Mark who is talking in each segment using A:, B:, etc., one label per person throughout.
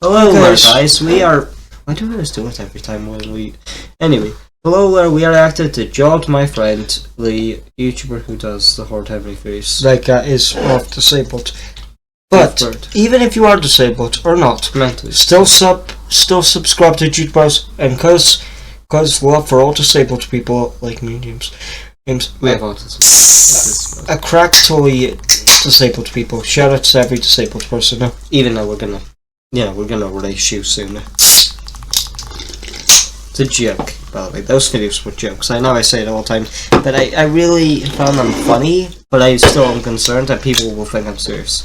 A: Hello there, guys. We are. Why do I always do it every time when we? Anyway, hello there. We are acting to George, my friend, the YouTuber who does the Horrid Henry face.
B: That guy is off disabled. But even if you are disabled or not,
A: mentally,
B: still subscribe to YouTubers, and cause love for all disabled people like me, James.
A: We have autism.
B: A crackly disabled people. Shout out to every disabled person now.
A: Even though we're gonna release you soon. It's a joke, by the way. Those videos were jokes. I know I say it all the time, but I really found them funny. But I still am concerned that people will think I'm serious.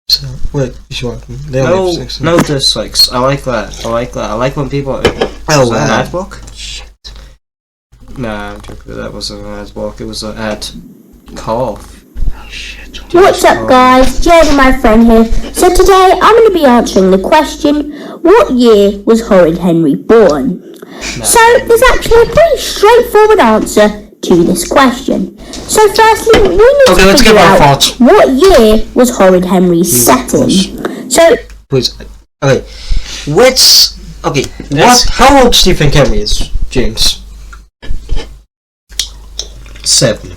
B: So wait, sure.
A: No dislikes. I like that. I like when people.
B: Oh,
A: an ad block? Shit. Nah, I'm joking. That wasn't an ad block. It was an ad cough.
B: Oh shit.
C: What's up, guys? Jade and my friend here. So today I'm going to be answering the question: what year was Horrid Henry born? So there's actually a pretty straightforward answer to this question. So firstly, we need to figure out what year was Horrid Henry set in. So
B: please, okay, how old do you think Henry is, James?
A: 7.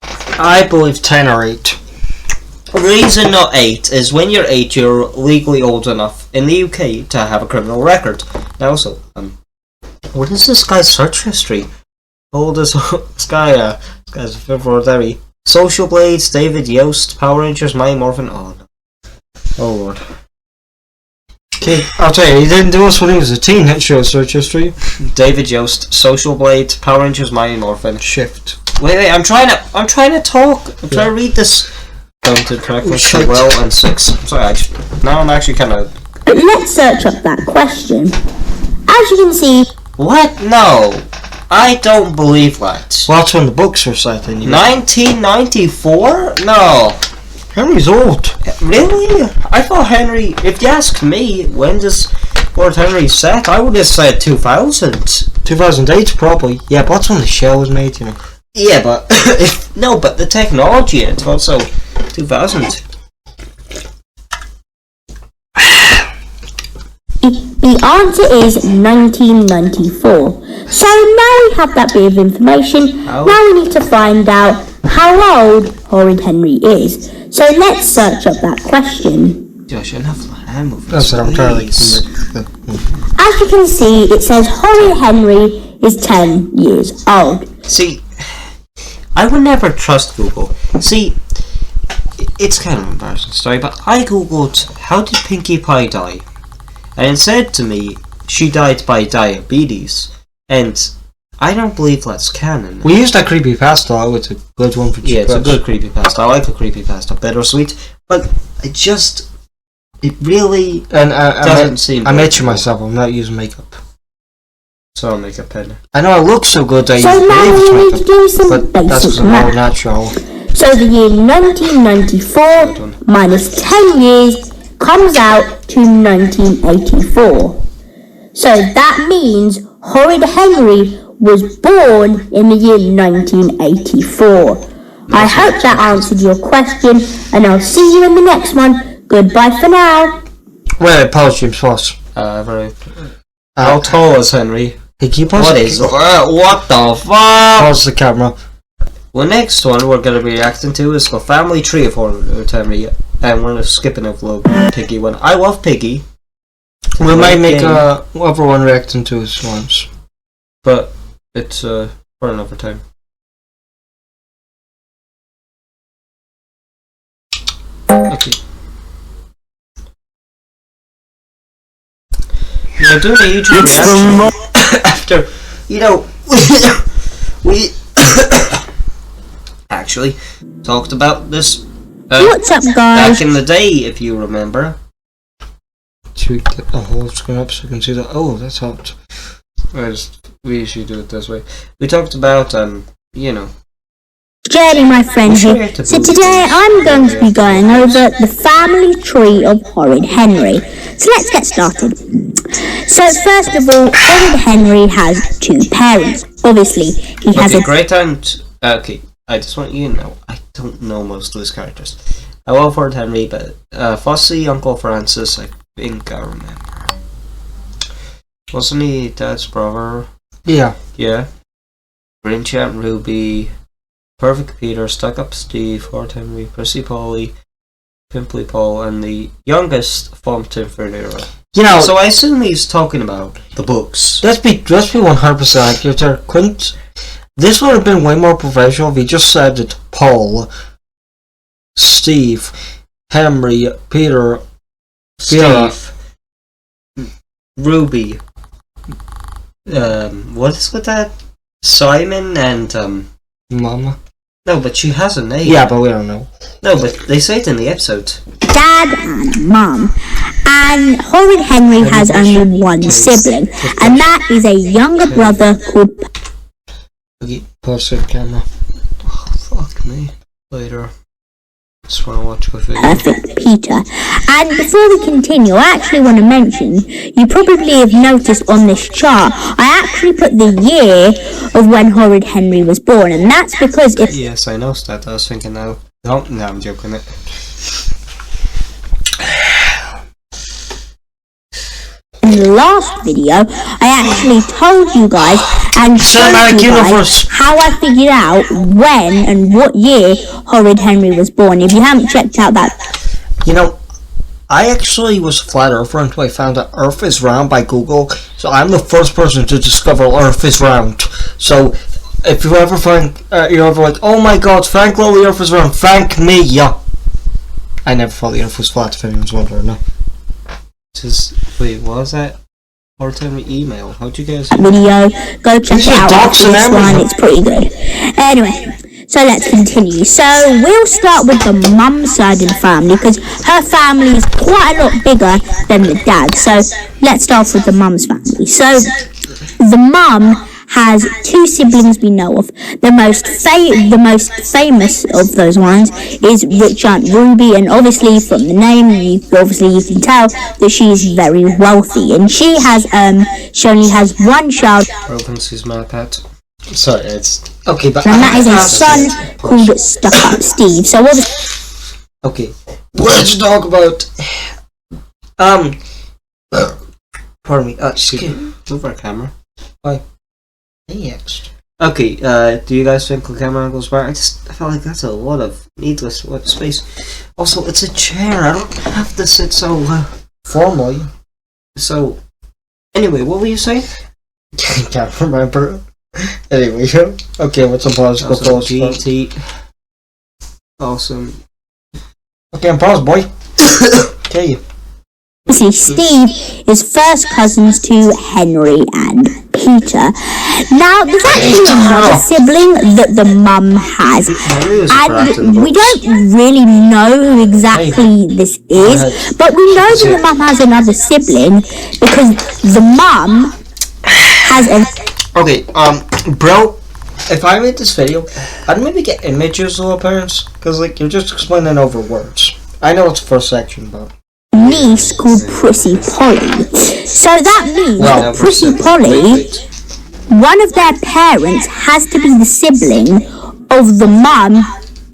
B: I believe 10 or 8.
A: Reason not 8 is when you're 8, you're legally old enough in the UK to have a criminal record. Now, also, what is this guy's search history? How old is this guy? This guy's February. Social Blades, David Yost, Power Rangers, Mighty Morphin. Oh no. Oh lord.
B: Okay, I'll tell you, he didn't do us when he was a teen. That shows search history.
A: David Yost, Social Blade, Power Rangers, Mighty Morphin.
B: Shift.
A: Wait, I'm trying to talk. I'm trying to read this. Counted correctly. Well and 6. I'm sorry. Now I'm actually kind of.
C: Let's search up that question. As you can see.
A: What? No. I don't believe that.
B: Well, that's when the books were set in.
A: 1994? No.
B: Henry's old.
A: Really? I thought Henry. If you ask me, when does Horrid Henry set? I would have said 2000.
B: 2008, probably. Yeah, but that's when the show was made, you know.
A: Yeah, but but the technology, it's also 2000.
C: The answer is 1994. So now we have that bit of information. Now we need to find out how old Horrid Henry is. So let's search up that question.
A: Josh, enough hand movements.
B: That's what I'm trying to.
C: As you can see, it says Horrid Henry is 10 years old.
A: See, I would never trust Google. See, it's kind of an embarrassing story, but I googled how did Pinkie Pie die, and it said to me she died by diabetes, and I don't believe that's canon.
B: We used that creepypasta. It's a good one for
A: it's a good creepypasta. I like the creepypasta, bittersweet, but it really doesn't seem.
B: I made sure myself. I'm not using makeup.
A: So I'll make a pen.
B: I know I look so good.
C: So now we need to do some basic math.
B: Natural.
C: So the year 1994 minus 10 years comes out to 1984. So that means Horrid Henry was born in the year 1984. I hope that answered your question, and I'll see you in the next one. Goodbye for now.
B: Wait, pause, James, pause.
A: How tall is Henry?
B: Hey, keep on.
A: What the fuck?
B: Pause the camera.
A: Well, next one we're going to be reacting to is the family tree of Horrid Henry, and we're going to skip an little Piggy one. I love Piggy.
B: We might make other one reacting to his ones,
A: but it's for another time. Okay. We're doing a YouTube reaction after, we actually talked about this
C: what's up, guys?
A: back in the day, if you remember.
B: Should we get the whole screen up so you can see that? Oh, that's hot.
A: We usually do it this way. We talked about,
C: Jade, my friend here. So today I'm going to be going over the family tree of Horrid Henry. So let's get started. So first of all, Horrid Henry has 2 parents. Obviously, he has a
A: great aunt Okay, I just want you to know, I don't know most of those characters. I love Horrid Henry, but Fussy, Uncle Francis, I think I remember. Wasn't he Dad's brother?
B: Yeah.
A: Yeah. Green Champ Ruby, Perfect Peter, Stuck Up Steve, Horrid Henry, Prissy Polly, Pimply Paul, and the youngest Fountain Ferreira.
B: You know,
A: So I assume he's talking about the books.
B: let's be 100% accurate there. Couldn't this would have been way more professional if he just said it Paul, Steve, Henry, Peter, Vera.
A: Steve, Ruby, what is with that? Simon and
B: Mama.
A: no, but she has a name.
B: Yeah, but we don't know.
A: No, but they say it in the episode.
C: Dad and Mum. And Horrid Henry has only one sibling, and that is a younger brother called
B: Okay, pause the camera.
A: Oh, fuck me. Later. Just wanna watch a video.
C: Perfect Peter. And before we continue, I actually want to mention, you probably have noticed on this chart, I actually put the year of when Horrid Henry was born, and that's because if
A: Yes, I know that. I was thinking now. No, I'm joking.
C: in the last video, I actually told you guys and showed
B: Cinematic
C: you guys
B: Universe.
C: how I figured out when and what year Horrid Henry was born. If you haven't checked out that
B: You know, I actually was a flat earther until I found that Earth is round by Google. So I'm the first person to discover Earth is round. So if you ever find you're ever like, oh my God, thank God the Earth is round. Thank me, yeah. I never thought the Earth was flat. If anyone's wondering, no.
A: Wait, what was that? Horrid Henry email. How'd you guys?
C: video, go check
B: These
C: it
B: are
C: out
B: docs
C: after
B: and
C: this one,
B: everything.
C: it's pretty good. Anyway, so let's continue. So we'll start with the mum side of the family, because her family is quite a lot bigger than the dad. So let's start with the mum's family. So the mum has two siblings we know of. The most famous of those ones is rich Aunt Ruby, and obviously from the name, you can tell that she is very wealthy, and she only has one child,
A: Opens his map at.
B: Sorry, it's okay, but
C: and that is a son called Stuck Up Steve. So obviously,
B: okay. Let's talk about pardon me.
A: Move our camera.
B: Next.
A: Okay, do you guys think the camera angle's better? I felt like that's a lot of needless space. Also, it's a chair. I don't have to sit so
B: Formally.
A: So, anyway, what were you saying?
B: Can't remember. Anyway, okay, what's a pause? Go
A: Also,
B: pause.
A: GT. Awesome.
B: Okay, I'm paused, boy. Okay.
C: Steve is first cousins to Henry and Peter. Now, there's actually another sibling that the mum has, and we don't really know who exactly this is, but we know that the mum has another sibling because the mum has a
B: Okay, bro, if I made this video, I'd maybe get images of appearance, because, like, you're just explaining over words. I know it's the first section, but...
C: niece called Prissy Polly. So that means that Prissy Polly, one of their parents has to be the sibling of the mum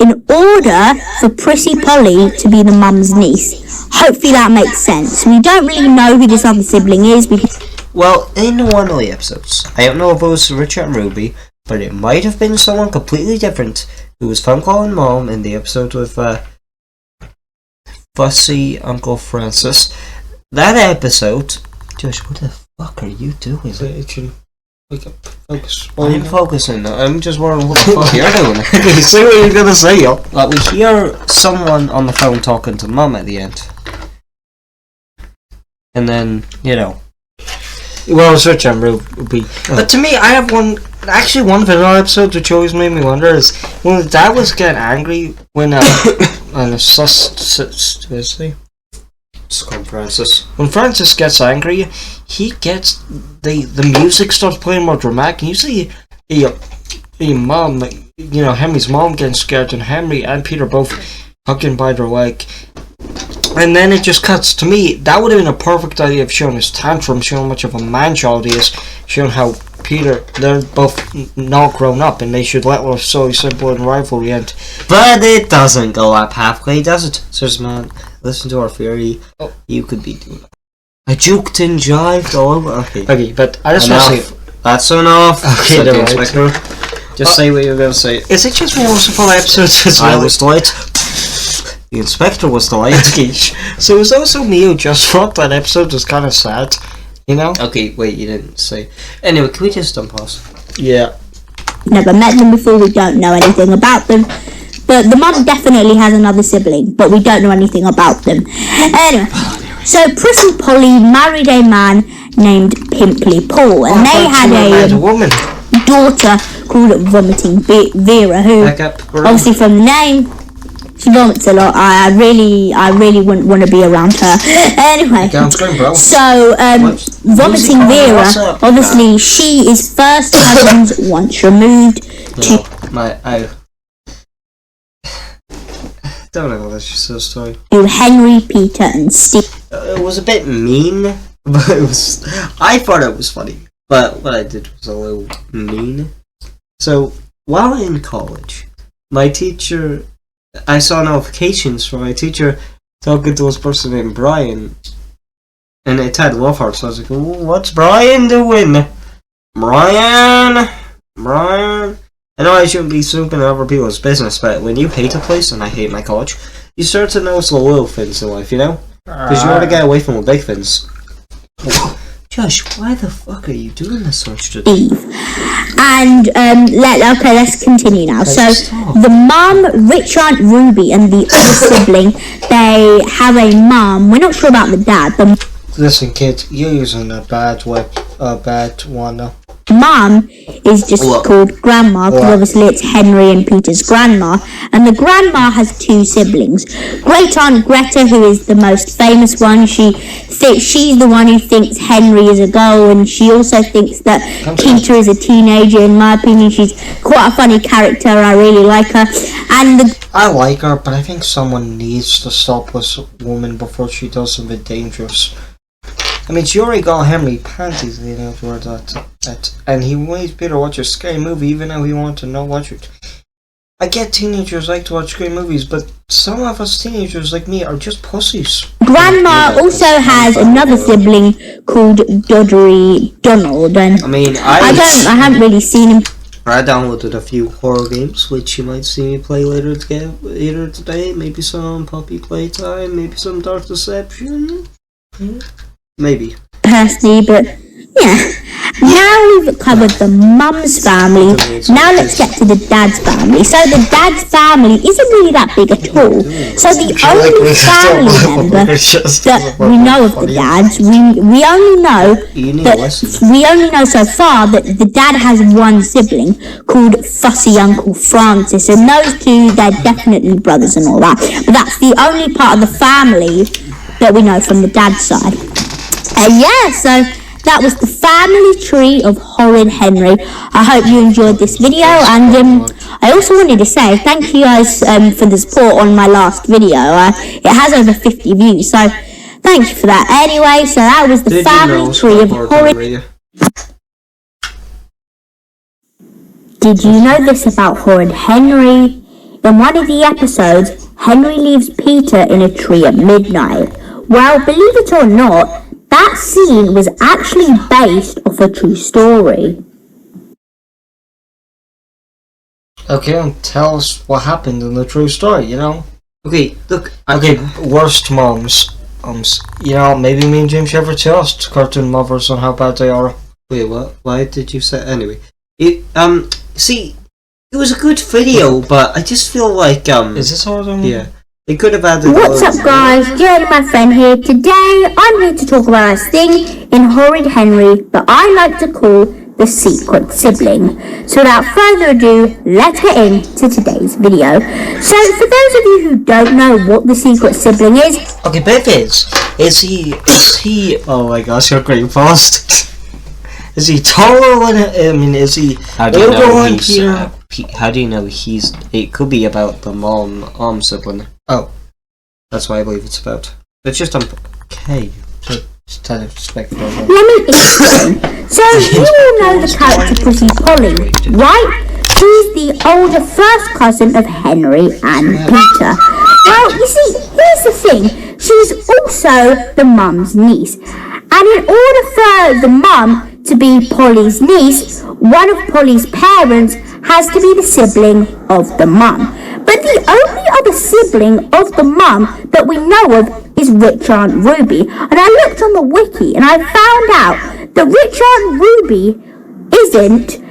C: in order for Prissy Polly to be the mum's niece. Hopefully that makes sense. We don't really know who this other sibling is because
A: Well, in one of the episodes, I don't know if it was Richard and Ruby, but it might have been someone completely different who was phone calling mom in the episode with Fussy Uncle Francis. That episode, Josh, what the fuck are you doing?
B: Focus.
A: I'm focusing. I'm just wondering what the fuck you're doing.
B: Okay, say what you're gonna say, yo.
A: Like, we hear someone on the phone talking to mum at the end. And then, you know.
B: Well, search on Ruby. But to me, I have one video episode which always made me wonder is when the dad was getting angry when when Francis gets angry, he gets the music starts playing more dramatic. And you see the mom, like, you know, Henry's mom getting scared, and Henry and Peter both hugging by their leg. And then it just cuts. To me, that would have been a perfect idea of showing his tantrum, showing how much of a man-child he is, showing how Peter, they're both not grown up, and they should let their silly sibling rivalry end.
A: But it doesn't go up halfway, does it? Says man, listen to our theory.
B: Oh.
A: You could be doing that. I juked and jived all over.
B: Okay, but I just want to say...
A: That's enough.
B: Okay,
A: Said the
B: right.
A: inspector. Just say what you're going to say.
B: Is it just multiple episodes as well?
A: I was the light. The inspector was the light.
B: So it was also me who just thought that episode was kind of sad, you know?
A: Okay, wait, you didn't say. Anyway, can we just unpause?
B: Yeah.
C: Never met them before, we don't know anything about them. But the mum definitely has another sibling, but we don't know anything about them. Anyway, so Pris and Polly married a man named Pimply Paul, and they had a
B: woman.
C: daughter called Vomiting Vera, who, obviously from the name, she vomits a lot. I really wouldn't want to be around her. Anyway, so Vomiting Vera, obviously she is first cousins once removed to...
A: I don't know, that's just a story.
C: To Henry, Peter and Steve.
A: It was a bit mean, but I thought it was funny. But what I did was a little mean. So, while in college, my teacher... I saw notifications from my teacher talking to this person named Brian, and it had love hearts. So I was like, "What's Brian doing? Brian? I know I shouldn't be snooping in other people's business, but when you hate a place, and I hate my college, you start to notice the little things in life, you know? Because you want to get away from the big things." Josh, why the fuck are you doing this so much today?
C: And let's continue now. So the mum, rich Aunt Ruby, and the other sibling, they have a mum. We're not sure about the dad.
B: Listen, kid, you're using a bad one.
C: Mum is just called Grandma, because obviously it's Henry and Peter's grandma, and the grandma has two siblings. Great Aunt Greta, who is the most famous one, she's the one who thinks Henry is a girl, and she also thinks that Peter is a teenager. In my opinion, she's quite a funny character. I really like her. And
B: I like her, but I think someone needs to stop this woman before she does something dangerous. I mean, she already got Henry panties leading up to her that, and he made Peter watch a scary movie even though he wanted to not watch it. I get teenagers like to watch scary movies, but some of us teenagers like me are just pussies.
C: Grandma also has another sibling called Doddery Donald, and I haven't really seen him.
A: I downloaded a few horror games, which you might see me play later today. Maybe some Puppy Playtime, maybe some Dark Deception. Maybe.
C: Personally, but yeah. Now we've covered the mum's family, now let's get to the dad's family. So the dad's family isn't really that big at all. So the only family member that we know of the dads, we only know so far that the dad has one sibling called Fussy Uncle Francis, and those two, they're definitely brothers and all that. But that's the only part of the family that we know from the dad's side. So that was the family tree of Horrid Henry. I hope you enjoyed this video, and I also wanted to say thank you guys for the support on my last video. It has over 50 views, so thank you for that. Anyway, so that was the family tree of Horrid. Did you know this about Horrid Henry? In one of the episodes, Henry leaves Peter in a tree at midnight. Well, believe it or not, that scene was actually based off a true story.
B: Okay, tell us what happened in the true story, you know?
A: Okay, look.
B: Okay, worst moms. You know, maybe me and James ever tell us cartoon mothers on how bad they are.
A: Wait, what? Why did you say... Anyway. See, it was a good video, but I just feel like,
B: Is this all done?
A: Yeah. They could have added...
C: What's up, guys? Jerry, my friend here. Today, I'm here to talk about a thing in Horrid Henry that I like to call the secret sibling. So without further ado, let's get into today's video. So, for those of you who don't know what the secret sibling is...
B: Okay, but is he... Oh my gosh, you're great fast. Is he taller than... is he...
A: How do you know he's... It could be about the mom sibling.
B: Oh.
A: That's what I believe it's about. It's just okay. So Just tell him to speak for
C: Let me explain. So, you all know the character Pretty Polly, right? She's the older first cousin of Henry and Peter. Well, you see, here's the thing. She's also the mum's niece. And in order for the mum to be Polly's niece, one of Polly's parents has to be the sibling of the mum. But the only other sibling of the mum that we know of is Rich Aunt Ruby. And I looked on the wiki and I found out that Rich Aunt Ruby isn't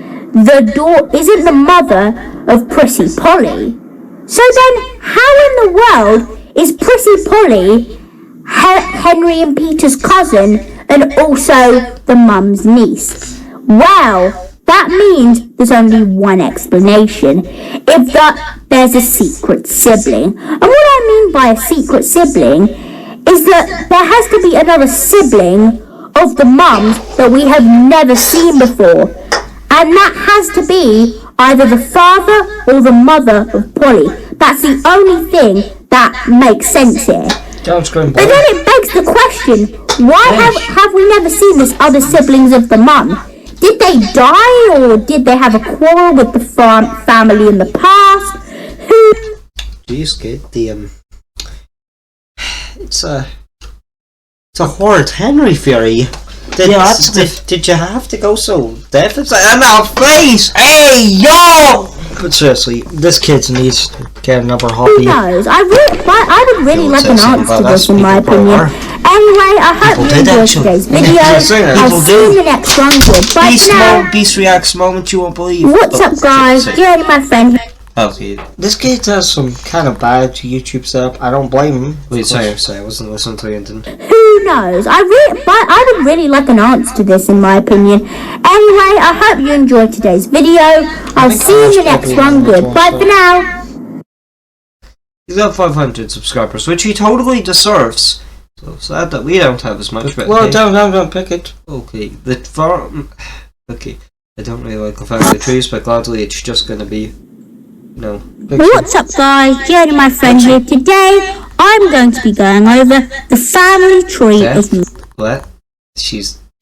C: the mother of Prissy Polly. So then, how in the world is Prissy Polly Henry and Peter's cousin and also the mum's niece? Well, that means there's only one explanation. There's a secret sibling. And what I mean by a secret sibling is that there has to be another sibling of the mums that we have never seen before. And that has to be either the father or the mother of Polly. That's the only thing that makes sense here.
B: Don't scream,
C: But then it begs the question, why have we never seen this other siblings of the mum? Did they die, or did they have a quarrel with the family in the past?
A: Jeez, kid, it's a horrid Henry theory. Did you have to go so definitely? I'm out face! Hey, yo!
B: But seriously, this kid needs to get another
C: Who
B: hobby.
C: knows? I would really like an answer to this, in my opinion. Anyway, I hope you enjoyed today's video. I'll see you in the next one. Goodbye for now.
A: Beast reacts moment you won't believe.
C: What's up, guys? Jerry, my friend.
A: Okay.
B: This kid has some kind of bad YouTube setup. I don't blame him.
A: Wait, sorry, I wasn't listening to you.
C: Who knows? I would really like an answer to this, in my opinion. Anyway, I hope you enjoyed today's video. I'll see you in the next one. Goodbye for now.
A: He's got 500 subscribers, which he totally deserves. So sad that we don't have as much. But
B: well, don't pick it.
A: Okay, the farm. Okay, I don't really like the family trees, but gladly it's just gonna be. No.
C: What's up, guys? Jerry, my friend here. Today, I'm going to be going over the family tree of
A: what?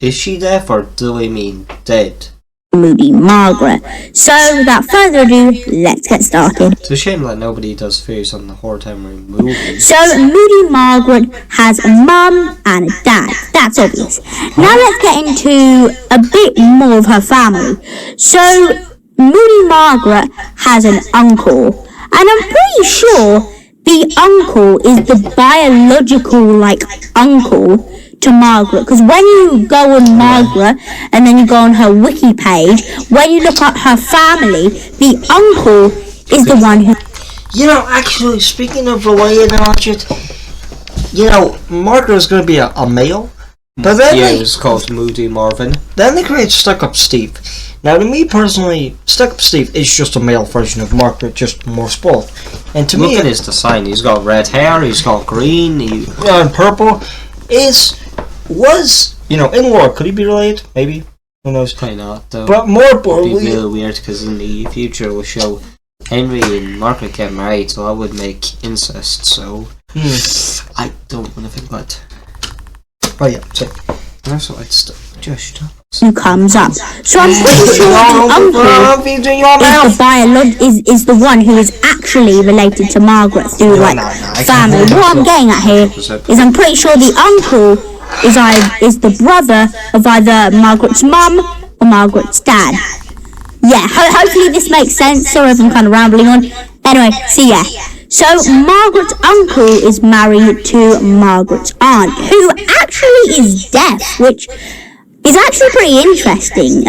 A: Is she deaf, or do I mean dead?
C: Moody Margaret. So, without further ado, let's get started.
A: It's a shame that nobody does theories on the Horrid Henry movie.
C: So, Moody Margaret has a mum and a dad. That's obvious. Now let's get into a bit more of her family. So, Moody Margaret has an uncle, and I'm pretty sure the uncle is the biological, uncle to Margaret, because when you go on Margaret, and then you go on her wiki page, when you look at her family, the uncle is the one who...
B: You know, actually, speaking of related object, Margaret is going to be a male, but then
A: it's called Moody Marvin.
B: Then they create Stuck-Up Steve. Now, to me personally, Stuck-Up Steve is just a male version of Margaret, just more spoiled. And to me,
A: look at his design. He's got red hair. He's got green.
B: And purple. In lore, could he be related? Maybe. Who knows?
A: Probably not, though.
B: But more
A: It'd
B: importantly,
A: be really weird, because in the future we'll show Henry and Margaret get married, so that would make incest. So I don't want to think that.
B: Oh yeah, so
A: that's what I'd just
C: who comes up. So I'm pretty sure the uncle is the one who is actually related to Margaret through family. What I'm getting at here is I'm pretty sure the uncle is the brother of either Margaret's mum or Margaret's dad. Yeah, hopefully this makes sense. Sorry if I'm kind of rambling on. Anyway, see ya. So Margaret's uncle is married to Margaret's aunt, who actually is deaf, which is actually pretty interesting.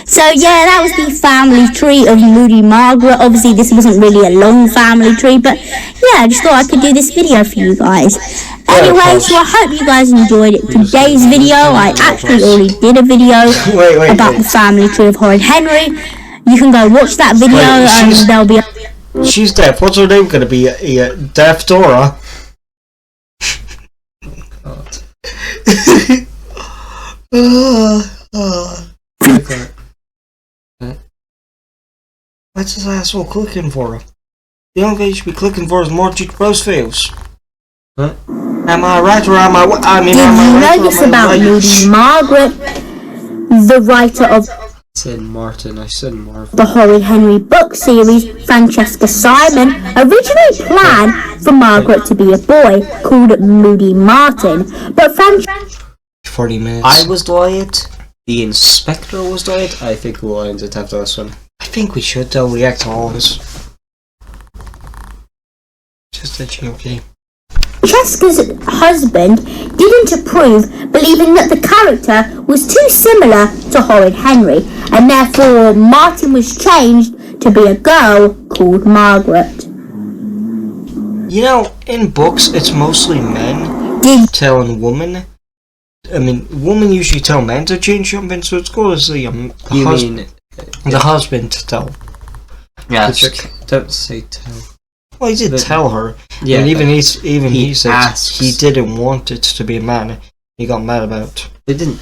C: So yeah, that was the family tree of Moody Margaret. Obviously this wasn't really a long family tree, but yeah, I just thought I could do this video for you guys. Anyway, so I hope you guys enjoyed it. Today's video, I actually already did a video about the family tree of Horrid Henry. You can go watch that video, and there'll be
B: she's deaf. What's her name gonna be? Deaf Dora? What's this asshole clicking for? The only thing you should be clicking for is more Bros fails.
A: Huh?
B: Am I right or am I? I mean,
C: Did
B: am
C: you
B: I right
C: know
B: or
C: this
B: am I
C: about
B: right?
C: Moody Margaret, the writer of
A: I said Martin, I said Marvin.
C: the Horrid Henry book series? Francesca Simon originally planned for Margaret to be a boy called Moody Martin, but
B: 40 minutes.
A: I was Dwight. The inspector was Dwight. I think we'll end it after this one.
B: I think we should though react to all of this. Just let you okay.
C: Francesca's husband didn't approve, believing that the character was too similar to Horrid Henry, and therefore Martin was changed to be a girl called Margaret.
B: You know, in books, it's mostly men telling women. I mean, women usually tell men to change something, so it's good as the husband to tell.
A: Yes. Don't say tell.
B: Well, he did tell her.
A: Yeah.
B: And he said
A: asks.
B: he didn't want it to be a man. He got mad about.
A: They didn't.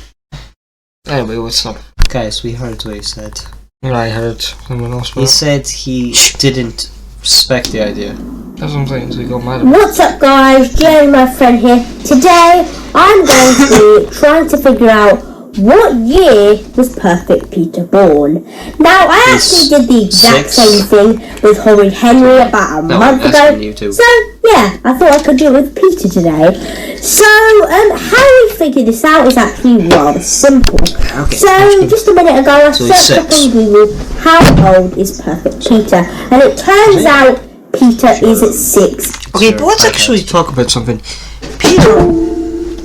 B: Anyway, what's up?
A: Guys, we heard what he said.
B: I heard someone else.
A: He said he didn't respect the idea.
B: That's what I'm saying. So he got mad about.
C: What's up guys, Jerry my friend here. Today I'm going to be trying to figure out what year was Perfect Peter born. Now I actually did the exact same thing with Horrid Henry about a month ago. So yeah, I thought I could do it with Peter today. So how we figured this out is actually rather simple. So just a minute ago I searched up on Google how old is Perfect Peter, and it turns out Peter is at 6.
B: Okay, but let's actually talk about something. Peter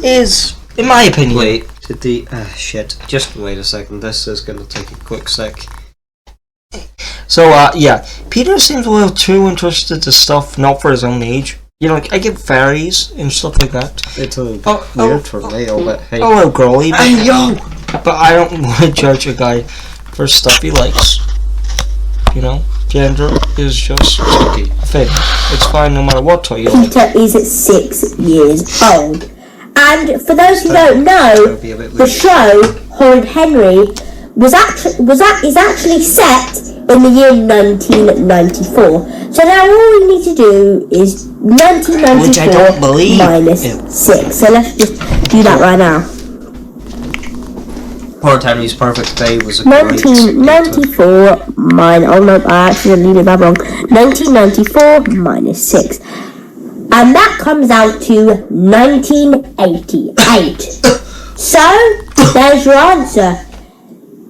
B: is, in my opinion.
A: Wait, did the shit? Just wait a second. This is gonna take a quick sec.
B: So yeah, Peter seems a little too interested to stuff not for his own age. You know, like I get fairies and stuff like that.
A: It's a little bit weird for me, but hey.
B: A little girly, but I don't want to judge a guy for stuff he likes. You know, gender is just a thing. It's fine no matter what toy you like.
C: Peter is at 6 years old. And for those who don't know, the show Horrid Henry is actually set in the year 1994. So now all we need to do is 1994
B: Which I don't believe.
C: minus 6. So let's just do that right now.
A: Horrid Henry's perfect day was a great
C: 1994 minus... Oh no, I actually did that wrong. 1994 minus 6. And that comes out to 1988. So, there's your answer.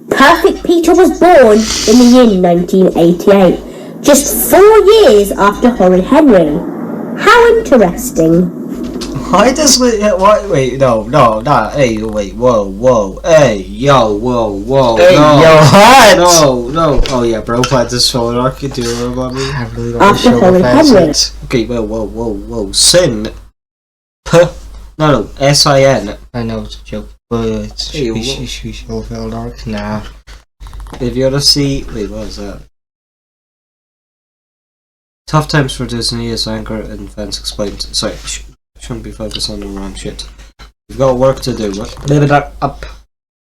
C: Perfect Peter was born in the year 1988. Just 4 years after Horrid Henry. How interesting.
A: Why does wait, no, hey, wait, whoa, hey, yo, whoa,
B: Hey,
A: no,
B: yo, what?
A: no, oh yeah, bro, had this solar architecture about me.
B: I really don't
C: After
B: know
C: Horrid Henry.
A: Okay, whoa, sin, no, sin.
B: I know it's a joke, but it's
A: Hey,
B: so fell dark. Nah.
A: If you wanna see, wait, what is that? Tough times for Disney as anger and fans explained. Sorry, shouldn't be focused on the wrong shit. We've got work to do.
B: Live it up.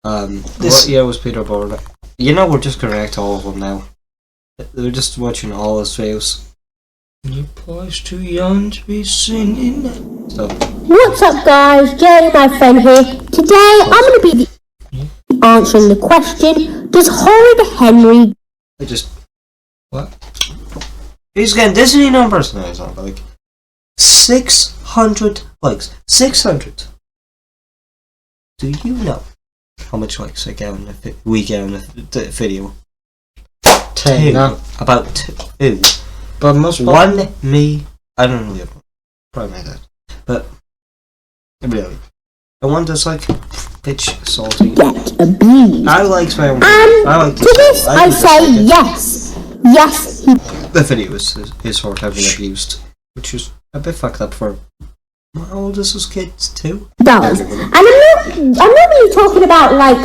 A: What year was Peter born? You know, we're just gonna react to all of them now. We're just watching all his videos.
B: Your boy's too young to be singing.
A: So,
C: What's up guys, Jerry my friend here. Today I'm going to be answering the question, does Horrid Henry...
A: I just... What? He's getting Disney numbers? No, he's not, but like... 600 likes. 600! Do you know how much likes we get on the video?
B: 10. No.
A: About 2.
B: But most
A: One, me... I don't know the other one. Probably my dad. But... Really. The one that's like... pitch salty.
C: get abused?
A: I like my own.
C: And
A: I like
C: to this I say
A: it.
C: yes. Yes, he
A: The video is sort of heavily abused, which is a bit fucked up for how old is his kids too?
C: does. And I'm not really talking about like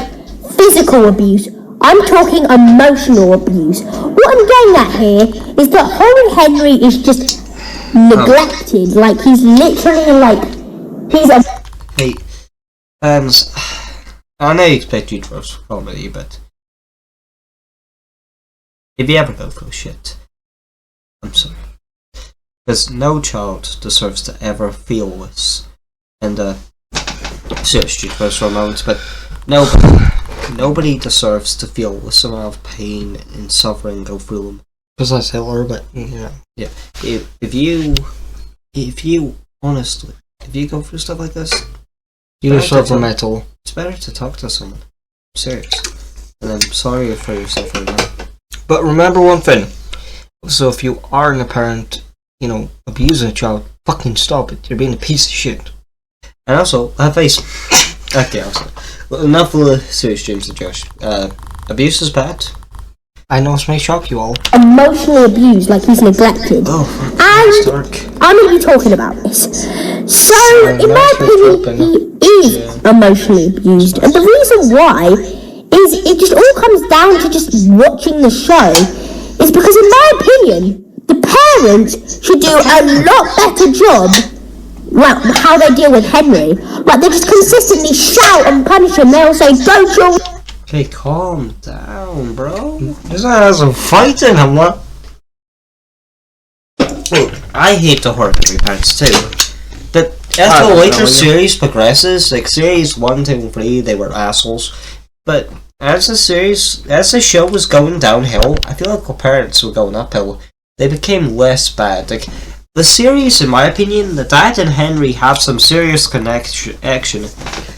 C: physical abuse. I'm talking emotional abuse. What I'm getting at here is that Horrid Henry is just neglected. Like he's literally like he's a
A: Hey, I know you expect you to roast comedy, but if you ever go through shit, I'm sorry. Because no child deserves to ever feel this. and serious treatment for a moment, but nobody deserves to feel this amount of pain and suffering go through them.
B: Besides Hitler, but yeah.
A: Yeah. If you honestly, if you go through stuff like this,
B: You deserve a medal.
A: it's better to talk to someone. I'm serious. And I'm sorry for your suffering now.
B: But remember one thing. So if you are a parent, abusing a child, fucking stop it. You're being a piece of shit.
A: And also, have face. Okay, also. Enough of the serious dreams of Josh. Abuse is bad.
B: I know this may shock you all.
C: Emotionally abused, like he's neglected.
A: Oh,
C: And
A: dark.
C: I'm going to be talking about this. So, in my opinion, he is emotionally abused. And the reason why is it just all comes down to just watching the show. Is because, in my opinion, the parents should do a lot better job, like how they deal with Henry. Like, they just consistently shout and punish him. They'll say, don't you...
A: Okay, calm down, bro.
B: This guy has a fight in him, what?
A: I hate the horror movie parts too. But as the later series progresses, like series 1, 2, and 3, they were assholes. But as the show was going downhill, I feel like the parents were going uphill. They became less bad. Like the series, in my opinion, the dad and Henry have some serious connection.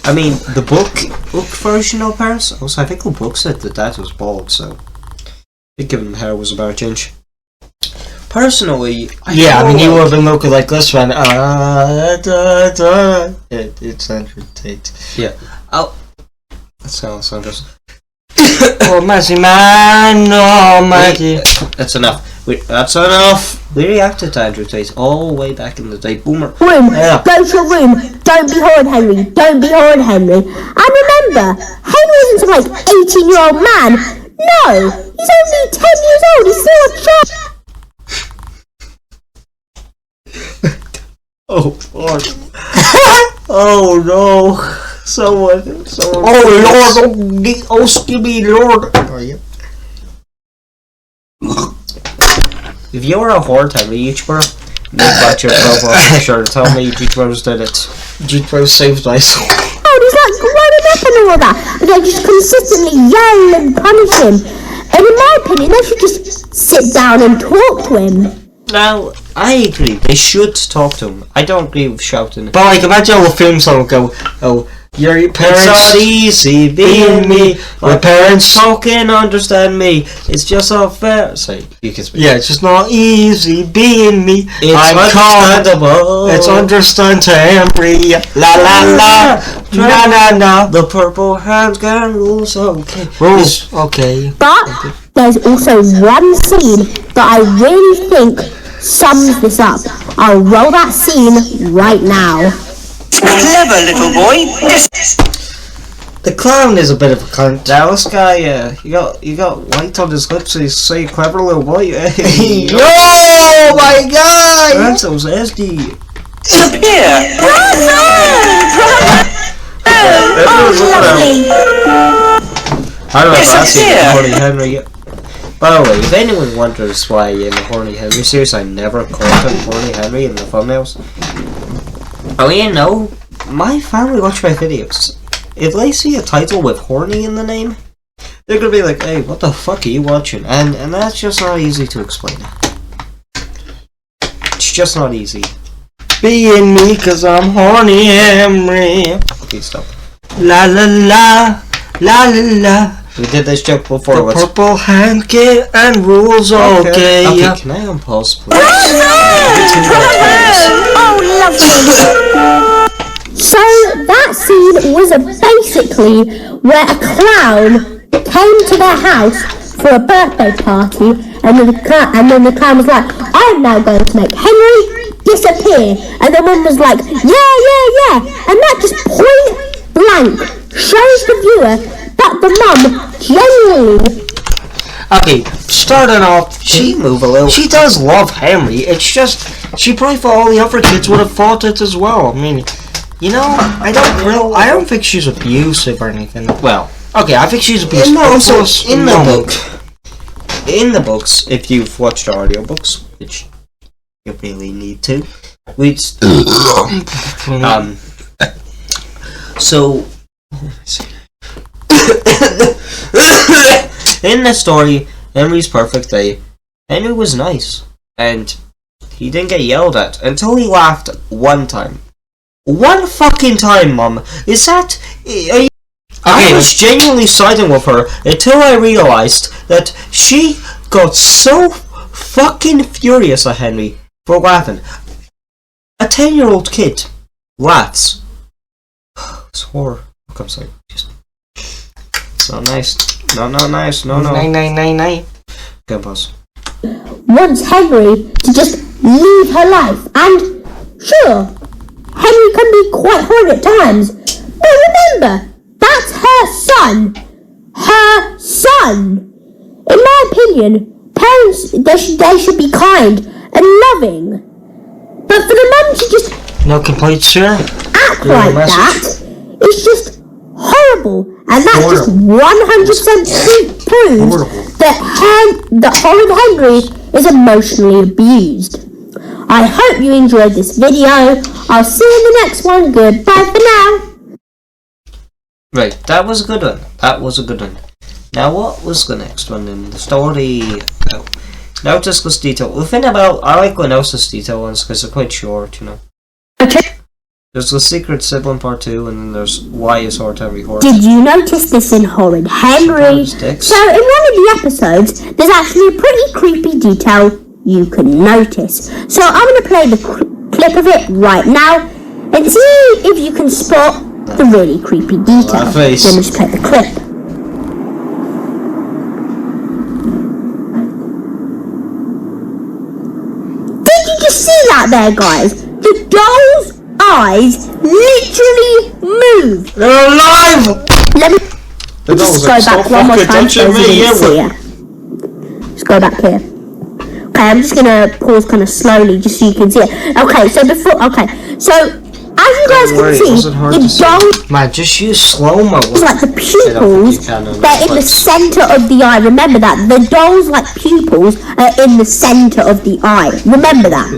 A: I mean, the book version of parents. Also, I think the book said the dad was bald, so I think giving him hair was a better change. Personally,
B: he would have been looking like this one. It's Andrew Tate.
A: Yeah. Oh, that sounds interesting.
B: Oh, mercy, man, almighty.
A: That's enough. That's enough. We reacted to Andrew Tate all the way back in the day. Boomer.
C: Room,
A: Yeah.
C: go to your room. Don't be horrid, Henry. Don't be horrid, Henry. And remember, Henry isn't some 18-year-old man. No, he's only 10 years old. He's still a child.
A: Oh Lord. Oh no. Someone.
B: Oh Lord, oh Stevie Lord.
A: If you were a horror type YouTuber, make that your profile picture. Tell me YouTubers did it.
B: YouTuber saved my soul.
C: Oh, he's like growing up and all that. And they just consistently yell and punish him. And in my opinion, they should just sit down and talk to him.
A: Now, I agree. They should talk to him. I don't agree with shouting.
B: But like, imagine all the film song go, your parents...
A: It's not easy being me. My parents fucking understand me. It's just not fair. Sorry, you can speak.
B: Yeah, it's just not easy being me.
A: It's understandable.
B: It's understand to Henry. La la la. Na na na.
A: The purple hands can rules. Okay.
B: Rules. Okay.
C: But there's also one scene that I really think sums this up. I'll roll that scene right now.
D: Clever little boy.
B: The clown is a bit of a cunt.
A: Now this guy, you got white on his lips. He's say clever little boy.
B: Oh my god!
A: That's so zesty.
D: Disappear.
A: I don't know if that's even Horny Henry. By the way, if anyone wonders why in the Horny Henry series I never called him Horny Henry in the thumbnails, my family watch my videos. If they see a title with horny in the name, they're gonna be like, hey, what the fuck are you watching? And that's just not easy to explain. It's just not easy.
B: Being me cause I'm horny Henry.
A: Okay, stop.
B: La la la. La la la.
A: We did this joke before.
B: The purple hand kit and rules okay.
A: Okay, can I unpause, please?
C: Oh, lovely. So that scene was basically where a clown came to their house for a birthday party, and then the clown was like, I'm now going to make Henry disappear. And the mum was like, yeah. And that just point blank shows the viewer that the mum genuinely...
B: Okay, starting off,
A: She move a little.
B: she does love Henry. It's just, she probably thought all the other kids would have thought it as well. I mean, I don't think she's abusive or anything. Well, okay, I think she's abusive.
A: In the books, if you've watched the audiobooks, which you really need to, So, in the story, Henry's perfect day, Henry was nice, and he didn't get yelled at until he laughed one time. One fucking time, Mum. Is that... I was genuinely siding with her until I realised that she got so fucking furious at Henry for laughing. A 10-year-old kid laughs. It's horror. Look, I'm sorry. It's not nice. Not nice. No.
B: Nine.
A: Go, boss.
C: Wants Henry to just leave her life, and sure, Henry can be quite horrid at times, but remember, that's her son. Her son. In my opinion, parents, they should be kind and loving. But for the mum to just
B: No complaints, sir.
C: act like that, it's just horrible. And that's just 100% proof that horrid Henry is emotionally abused. I hope you enjoyed this video. I'll see you in the next one. Goodbye for now.
A: Right, that was a good one. Now, what was the next one in the story? Oh. Now discuss detail. I like going else's detail ones because they're quite short, you know. There's the Secret Sibling Part 2, and then there's Why is Horrid Henry Horrid?
C: Did you notice this in Horrid Henry? So in one of the episodes, there's actually a pretty creepy detail you can notice. So I'm going to play the clip of it right now and see if you can spot the really creepy detail. Let me just play the clip. Did you just see that there, guys? The doll's eyes literally moved.
A: They're alive!
C: Let me just go back one more time so you can see it. Just go back here. Okay, I'm just gonna pause kind of slowly just so you can see it. Okay, so as you guys can see, the doll,
B: Man, just use slow-mo.
C: like the pupils, they're in the centre of the eye. Remember that. The doll's like pupils are in the centre of the eye. Remember that.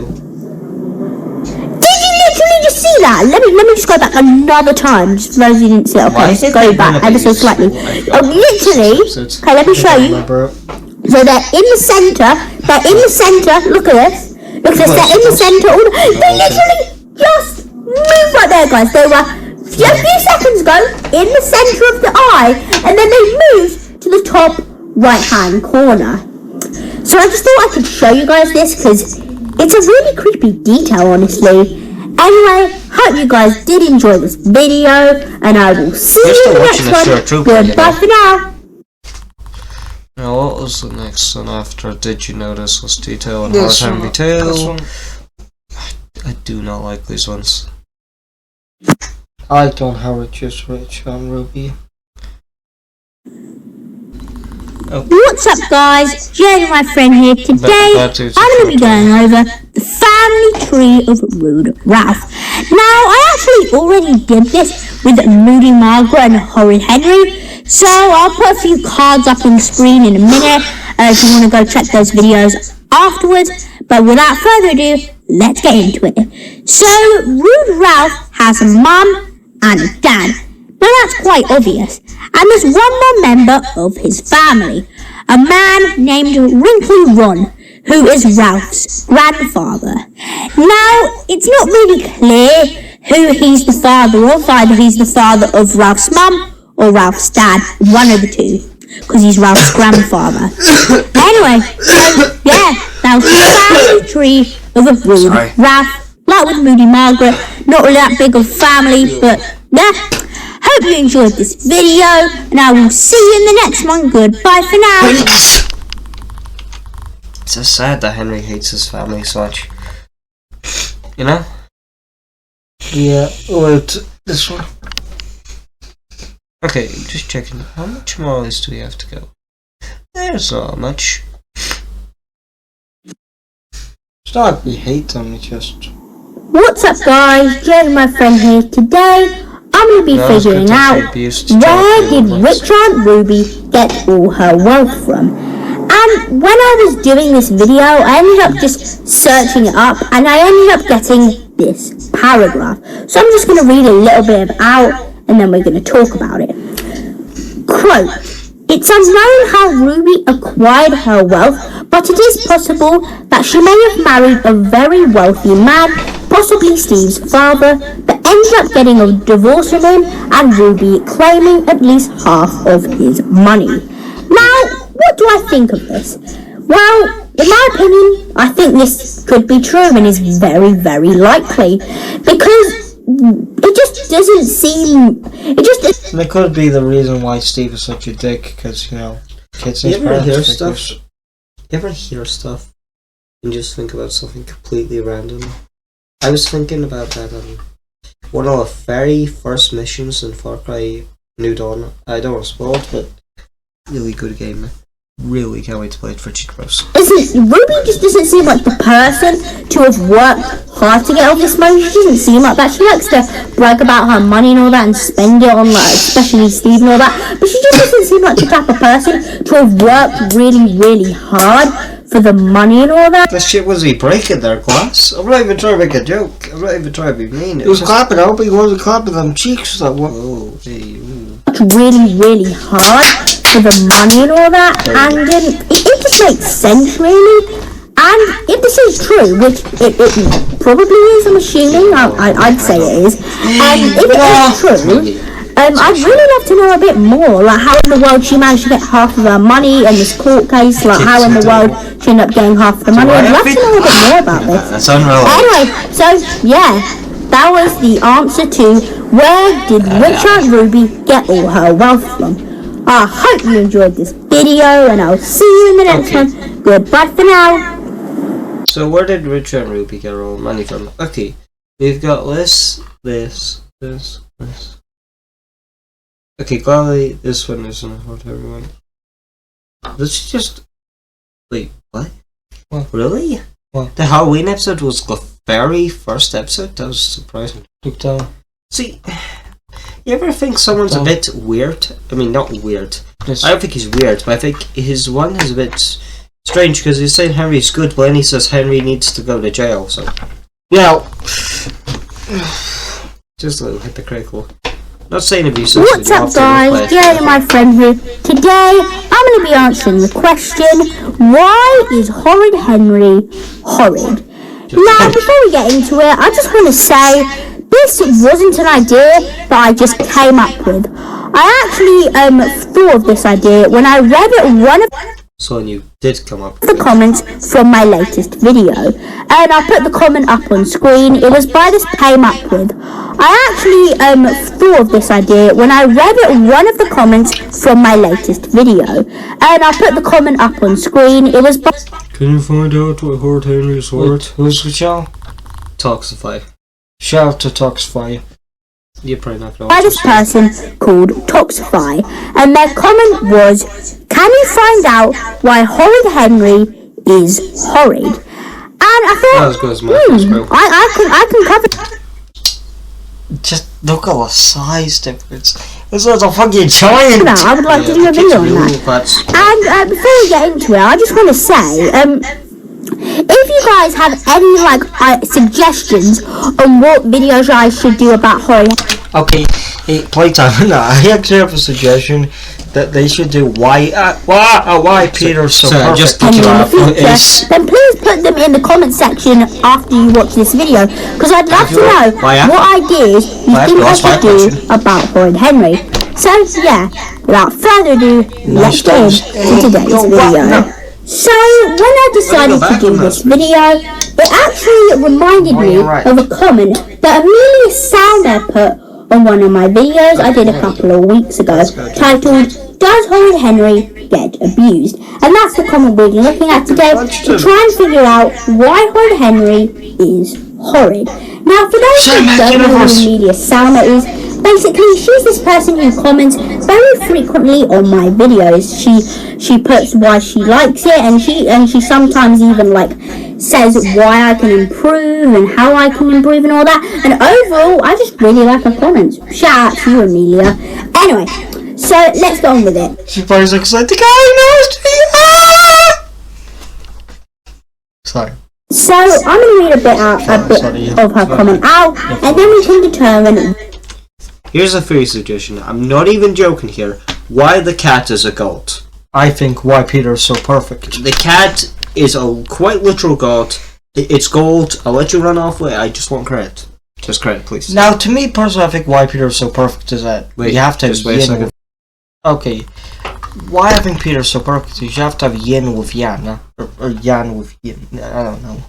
C: Did you literally just see that? Let me just go back another time, just for those who didn't see it. Okay, so go back ever so slightly. Literally, okay, let me show you. So they're in the centre, look at this. Look at this, they're in the centre. They literally just moved right there, guys. They were a few seconds ago in the centre of the eye, and then they moved to the top right-hand corner. So I just thought I could show you guys this, because it's a really creepy detail, honestly. Anyway, hope you guys did enjoy this video, and I will see you in the next one. Goodbye for now.
A: Now, what was the next one after? Did you notice was detail and Horrid Henry 2? I do not like these ones.
B: I like the one how Rich is rich on Ruby.
C: Oh. What's up, guys? Jay, my friend here. Today, I'm going to be going over the family tree of Rude Ralph. Now, I actually already did this with Moody Margaret and Horrid Henry, so I'll put a few cards up on the screen in a minute if you want to go check those videos afterwards. But without further ado, let's get into it. So, Rude Ralph has a mum and a dad. Now that's quite obvious. And there's one more member of his family, a man named Wrinkly Ron, who is Ralph's grandfather. Now, it's not really clear who he's the father of. Either he's the father of Ralph's mum or Ralph's dad, one of the two, because he's Ralph's grandfather. Anyway, so yeah, that was the family tree of a Rude Ralph. Like with Moody Margaret, not really that big of a family, but yeah. Hope you enjoyed this video, and I will see you in the next one. Goodbye for now.
A: It's so sad that Henry hates his family so much. You know?
B: Yeah, wait, this one.
A: Okay, just checking. How much more do we have to go? There's not much.
B: It's not like we hate them, it's just...
C: What's up, guys? Jay, my friend here. Today, I'm going to be figuring out where did Rich Aunt Ruby get all her wealth from. And when I was doing this video, I ended up just searching it up, and I ended up getting this paragraph. So I'm just going to read a little bit out, and then we're going to talk about it. Quote, "It's unknown how Ruby acquired her wealth, but it is possible that she may have married a very wealthy man, possibly Steve's father, but ended up getting a divorce from him and Ruby claiming at least half of his money." Now, what do I think of this? Well, in my opinion, I think this could be true and is very, very likely, because it just doesn't seem...
B: That could be the reason why Steve is such a dick, because, you know, kids
A: You ever hear stuff? You ever hear stuff and just think about something completely random? I was thinking about that on one of the very first missions in Far Cry New Dawn. I don't want to spoil it, but really good game. Really can't wait to play it for Cheat Bros.
C: Ruby just doesn't seem like the person to have worked hard to get all this money. She doesn't seem like that. She likes to brag about her money and all that and spend it on, like, especially Steve and all that. But she just doesn't seem like the type of person to have worked really, really hard for the money and all that.
A: This shit was he breaking their glass? I'm not even trying to make a joke. I'm not even trying to be mean.
B: He was clapping out, but he wasn't clapping them cheeks. That one.
A: Oh, hey, ooh.
C: Really, really hard for the money and all that, and it just makes sense, really. And if this is true, which it probably is, I'm assuming, I'd say it is, and if it is true, I'd really love to know a bit more, like how in the world she managed to get half of her money in this court case, like how in the world she ended up getting half of the money. I'd love to know a bit more about this.
A: That's unreal.
C: Anyway, so yeah, that was the answer to where did Rich Aunt Ruby get all her wealth from. I hope you enjoyed this video, and I'll see you in the next one. Goodbye for now.
A: So where did Rich and Ruby get all the money from? Okay, we've got this. Okay, gladly, this one isn't hard to everyone. Let's just... Wait, what?
B: What?
A: Really?
B: What?
A: The Halloween episode was the very first episode? That was surprising.
B: Look down.
A: See, you ever think someone's a bit weird? I mean, not weird.
B: Yes.
A: I don't think he's weird, but I think his one is a bit strange because he's saying Henry's good, but then he says Henry needs to go to jail, so...
B: Yeah.
A: Just a little hypocritical. Not saying abusive.
C: What's up, guys? Jay, my friend here. Today, I'm going to be answering the question, why is Horrid Henry horrid? Now, before we get into it, I just want to say, this wasn't an idea that I just came up with. I actually thought of this idea when I read one of
A: So you did come up
C: the comments from my latest video, and I'll put the comment up on screen. It was by this came up with. I actually thought of this idea when I read one of the comments from my latest video, and I'll put the comment up on screen. It was by...
A: Can you find out what Horrid Henry's
B: What? Who's the show?
A: Toxify.
B: Shout out to Toxify.
A: You're probably not going
C: by this person called Toxify, and their comment was, can you find out why Horrid Henry is horrid? And I thought,
A: as good as my first bro.
C: I can cover...
B: Just look at the size difference. This is a fucking giant.
C: No, I would like to do a video on that. And before we get into it, I just want to say, if you guys have any suggestions on what videos I should do about horrid...
B: Okay, hey, playtime. No, I actually have a suggestion that they should do why Peter's so perfect.
A: Just
C: And in the future,
A: is
C: then please put them in the comment section after you watch this video, because I'd love to know what ideas you think I should do about Horrid Henry. So yeah, without further ado, let's get into today's video. So when I decided to do this video, it actually reminded me of a comment that Amelia Sounder put on one of my videos I did a couple of weeks ago, titled, Does Horrid Henry Get Abused? And that's the comment we're looking at today, to try and figure out why Horrid Henry is horrid. Now, for those who don't know who Amelia Sounder is, basically she's this person who comments very frequently on my videos. She puts why she likes it, and she sometimes even says why I can improve and how I can improve and all that. And overall, I just really like her comments. Shout out to you, Amelia. Anyway, so let's go on with it.
B: She plays excited. Ah! Sorry.
C: So I'm going to read a bit of her comment out, and then we can determine.
A: Here's a free suggestion. I'm not even joking here. Why the cat is a goat?
B: I think why Peter is so perfect.
A: The cat is a quite literal goat. It's gold. I'll let you run off with it. I just want credit. Just credit, please.
B: Now, to me personally, I think why Peter is so perfect is that
A: Wait,
B: you have to have
A: just wait a
B: yin
A: second.
B: with... Okay. Why I think Peter is so perfect is you have to have yin with yang, or yang with yin. I don't know.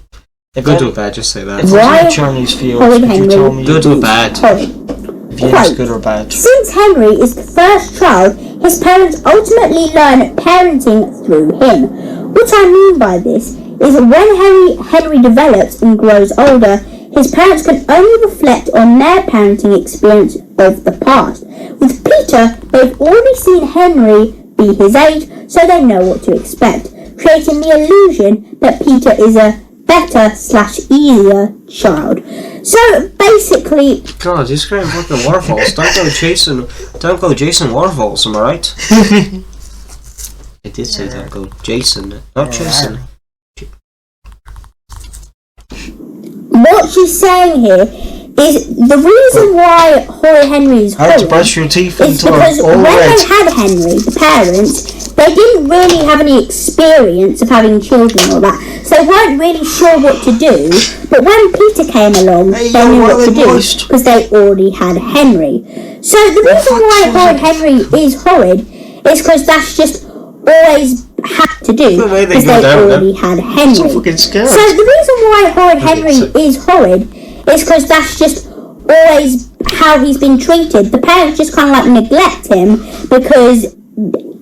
B: If
A: Good
B: any-
A: or bad, just say that.
B: If
C: Why-
B: any Chinese fields,
C: Horrid
B: could you
C: Henry.
B: tell me
A: Good or bad?
C: Horrid.
B: if yin is
C: Quote.
B: good or bad?
C: Since Henry is the first child, his parents ultimately learn parenting through him. What I mean by this is that when Henry develops and grows older, his parents can only reflect on their parenting experience of the past. With Peter, they've already seen Henry be his age, so they know what to expect, creating the illusion that Peter is a better/easier child. So basically,
A: God, these guys fucking waterfalls. Don't go Jason waterfalls, am I right? I did say don't go Jason, not Jason.
C: what she's saying here is the reason why Horrid Henry is
B: How to
C: horrid
B: brush your teeth
C: is
B: into
C: because
B: an
C: when
B: old
C: they
B: red.
C: had Henry, the parents, they didn't really have any experience of having children or that, so they weren't really sure what to do. But when Peter came along,
B: Hey,
C: they
B: yo,
C: knew
B: what
C: what to
B: are they
C: do
B: moist?
C: because they already had Henry. So the reason why Horrid Henry is horrid is because that's just always had to do
A: The way they
C: because
A: go
C: they
A: down,
C: already had Henry.
B: So fucking scared.
C: So the reason why Horrid Henry
A: so-
C: is horrid is because that's just always how he's been treated. The parents just kind of like neglect him because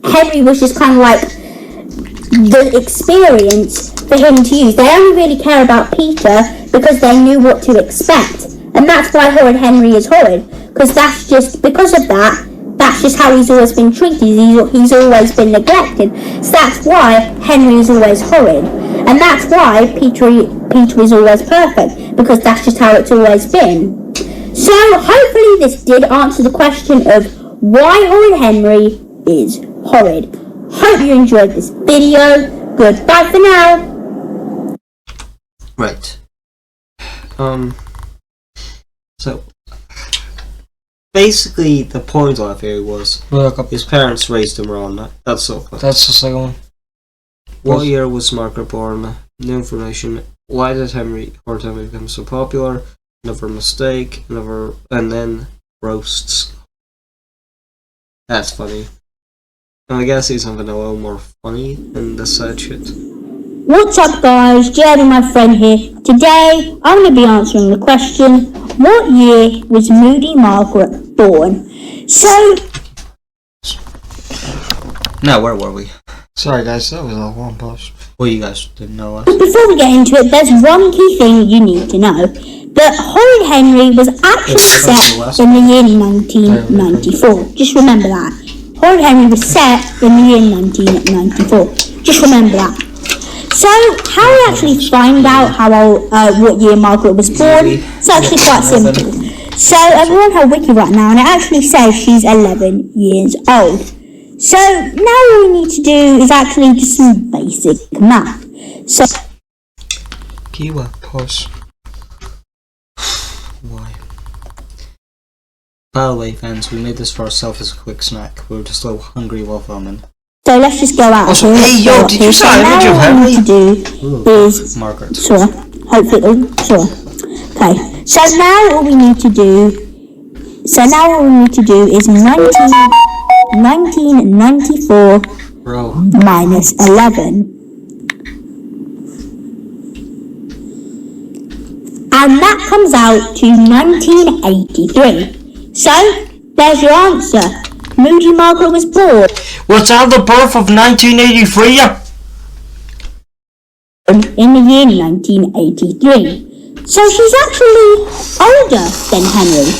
C: Henry was just kind of like the experience for him to use. They only really care about Peter because they knew what to expect. And that's why Horrid Henry is horrid, because that's just, because of that, that's just how he's always been treated. He's always been neglected. So that's why Henry is always horrid. And that's why Peter is always perfect, because that's just how it's always been. So hopefully this did answer the question of why Horrid Henry is horrid. Hope you enjoyed this video. Goodbye for now.
A: Right. So basically, the point of it was
B: Look up.
A: his parents raised him wrong. That's all.
B: That's the second one.
A: What year was Margaret born? New information. Why did Horrid Henry become so popular? Never mistake. And then roasts. That's funny. And I guess he's something a little more funny than the sad shit.
C: What's up guys, Jeremy my friend here. Today I'm going to be answering the question, what year was Moody Margaret born? So,
A: Now, where were we?
B: Sorry guys, that was a long pause.
A: Well, you guys didn't know us.
C: before we get into it, there's one key thing you need to know. That Horrid Henry was actually set in the year 1994. Just remember that. Horrid Henry was set in the year 1994. Just remember that. So, how we actually find out what year Margaret was born? It's actually quite simple. So, I'm on her wiki right now, and it actually says she's 11 years old. So, now all we need to do is actually just some basic math. So,
B: Keyword pause.
A: Why? By the way, fans, we made this for ourselves as a quick snack. We were just a little hungry while filming.
C: So let's just go out
B: Also,
C: here.
B: hey, yo,
C: Go
B: did
C: here.
B: you
C: So
B: say I
C: now
B: image of
C: what we
B: Henry?
C: need to do is
A: Margaret.
C: sure. Hopefully, sure. Okay. So now what we need to do. So now what we need to do is 1994
A: Bro.
C: minus 11. And that comes out to 1983. So, there's your answer. Moody Margaret was born
B: What's out the birth of 1983?
C: in the year 1983. So she's actually older than Henry.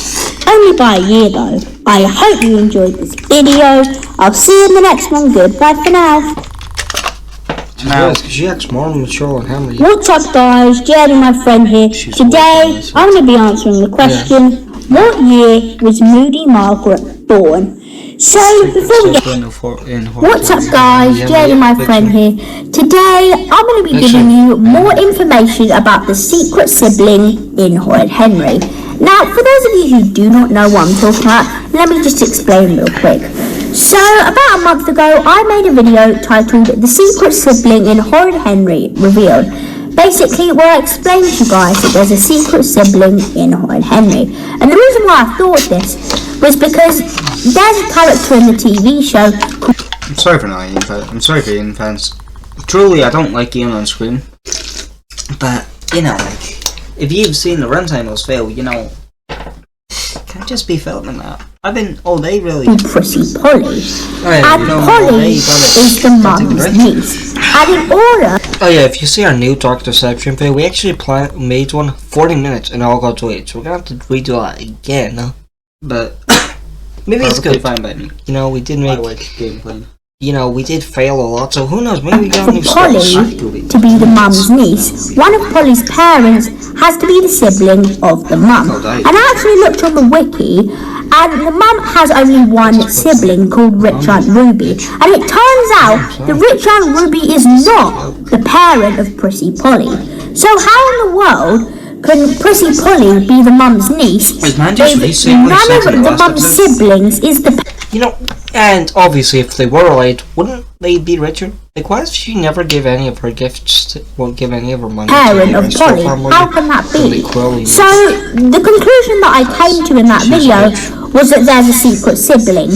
C: Only by a year though. I hope you enjoyed this video. I'll see you in the next one. Goodbye for now.
B: Now, she acts more mature than Henry.
C: What's up guys, Jeremy my friend here. Today I'm going to be answering the question, what year was Moody Margaret born? So before we get what's up guys, Jeremy my friend here. Today I'm going to be giving you more information about the secret sibling in Horrid Henry. Now, for those of you who do not know what I'm talking about, let me just explain real quick. So, about a month ago, I made a video titled The Secret Sibling in Horrid Henry Revealed. Basically, where I explained to you guys that there's a secret sibling in Horrid Henry. And the reason why I thought this was because there's a character in the TV show.
A: I'm sorry for not Ian fans. I'm sorry for Ian fans. Truly, I don't like Ian on screen. But, you know, like, if you've seen the runtime was fail, you know, can't just be filming that. I've been all day really.
C: Prissy Polly.
A: And
C: Polly is the mum's niece. And in order.
B: Oh yeah, if you see our new Dark Deception video, we actually made one 40 minutes and all got delayed, so we're gonna have to redo that again. But maybe it's good.
A: Fine by me.
B: You know, we did make.
A: I like gameplay.
B: You know, we did fail a lot, so who knows? Maybe we got a new
C: Polly to be the mum's niece, one of Polly's parents has to be the sibling of the mum. And I actually looked on the wiki, and the mum has only one sibling called Rich Aunt Ruby. And it turns out that Rich Aunt Ruby is not the parent of Prissy Polly. So how in the world can Prissy Polly be the mum's niece if none of the mum's siblings is the
B: You know, and obviously if they were related, wouldn't they be richer? Like, why does she never give any of her gifts won't give any of her money
C: parent of Polly? How can that be? So, the conclusion that I came to in that video was that there's a secret sibling.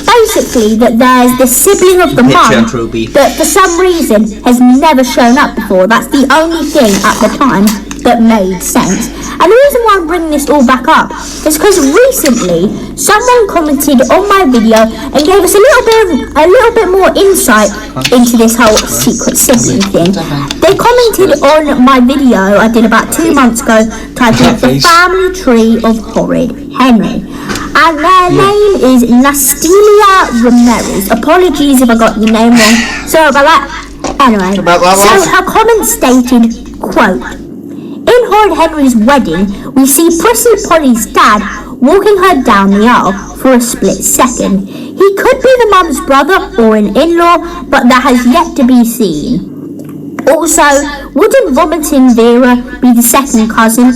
C: Basically, that there's the sibling of the mum that for some reason has never shown up before. That's the only thing at the time that made sense. And the reason why I'm bringing this all back up is because recently someone commented on my video and gave us a little bit more insight into this whole secret sibling thing. They commented on my video I did about 2 months ago titled The Family Tree of Horrid Henry. And their name is Nastilia Ramirez. Apologies if I got your name wrong. Sorry about that. Anyway, so her comment stated, quote, "In Horrid Henry's wedding, we see Prissy Polly's dad walking her down the aisle for a split second. He could be the mum's brother or an in-law, but that has yet to be seen. Also, wouldn't vomiting Vera be the second cousin,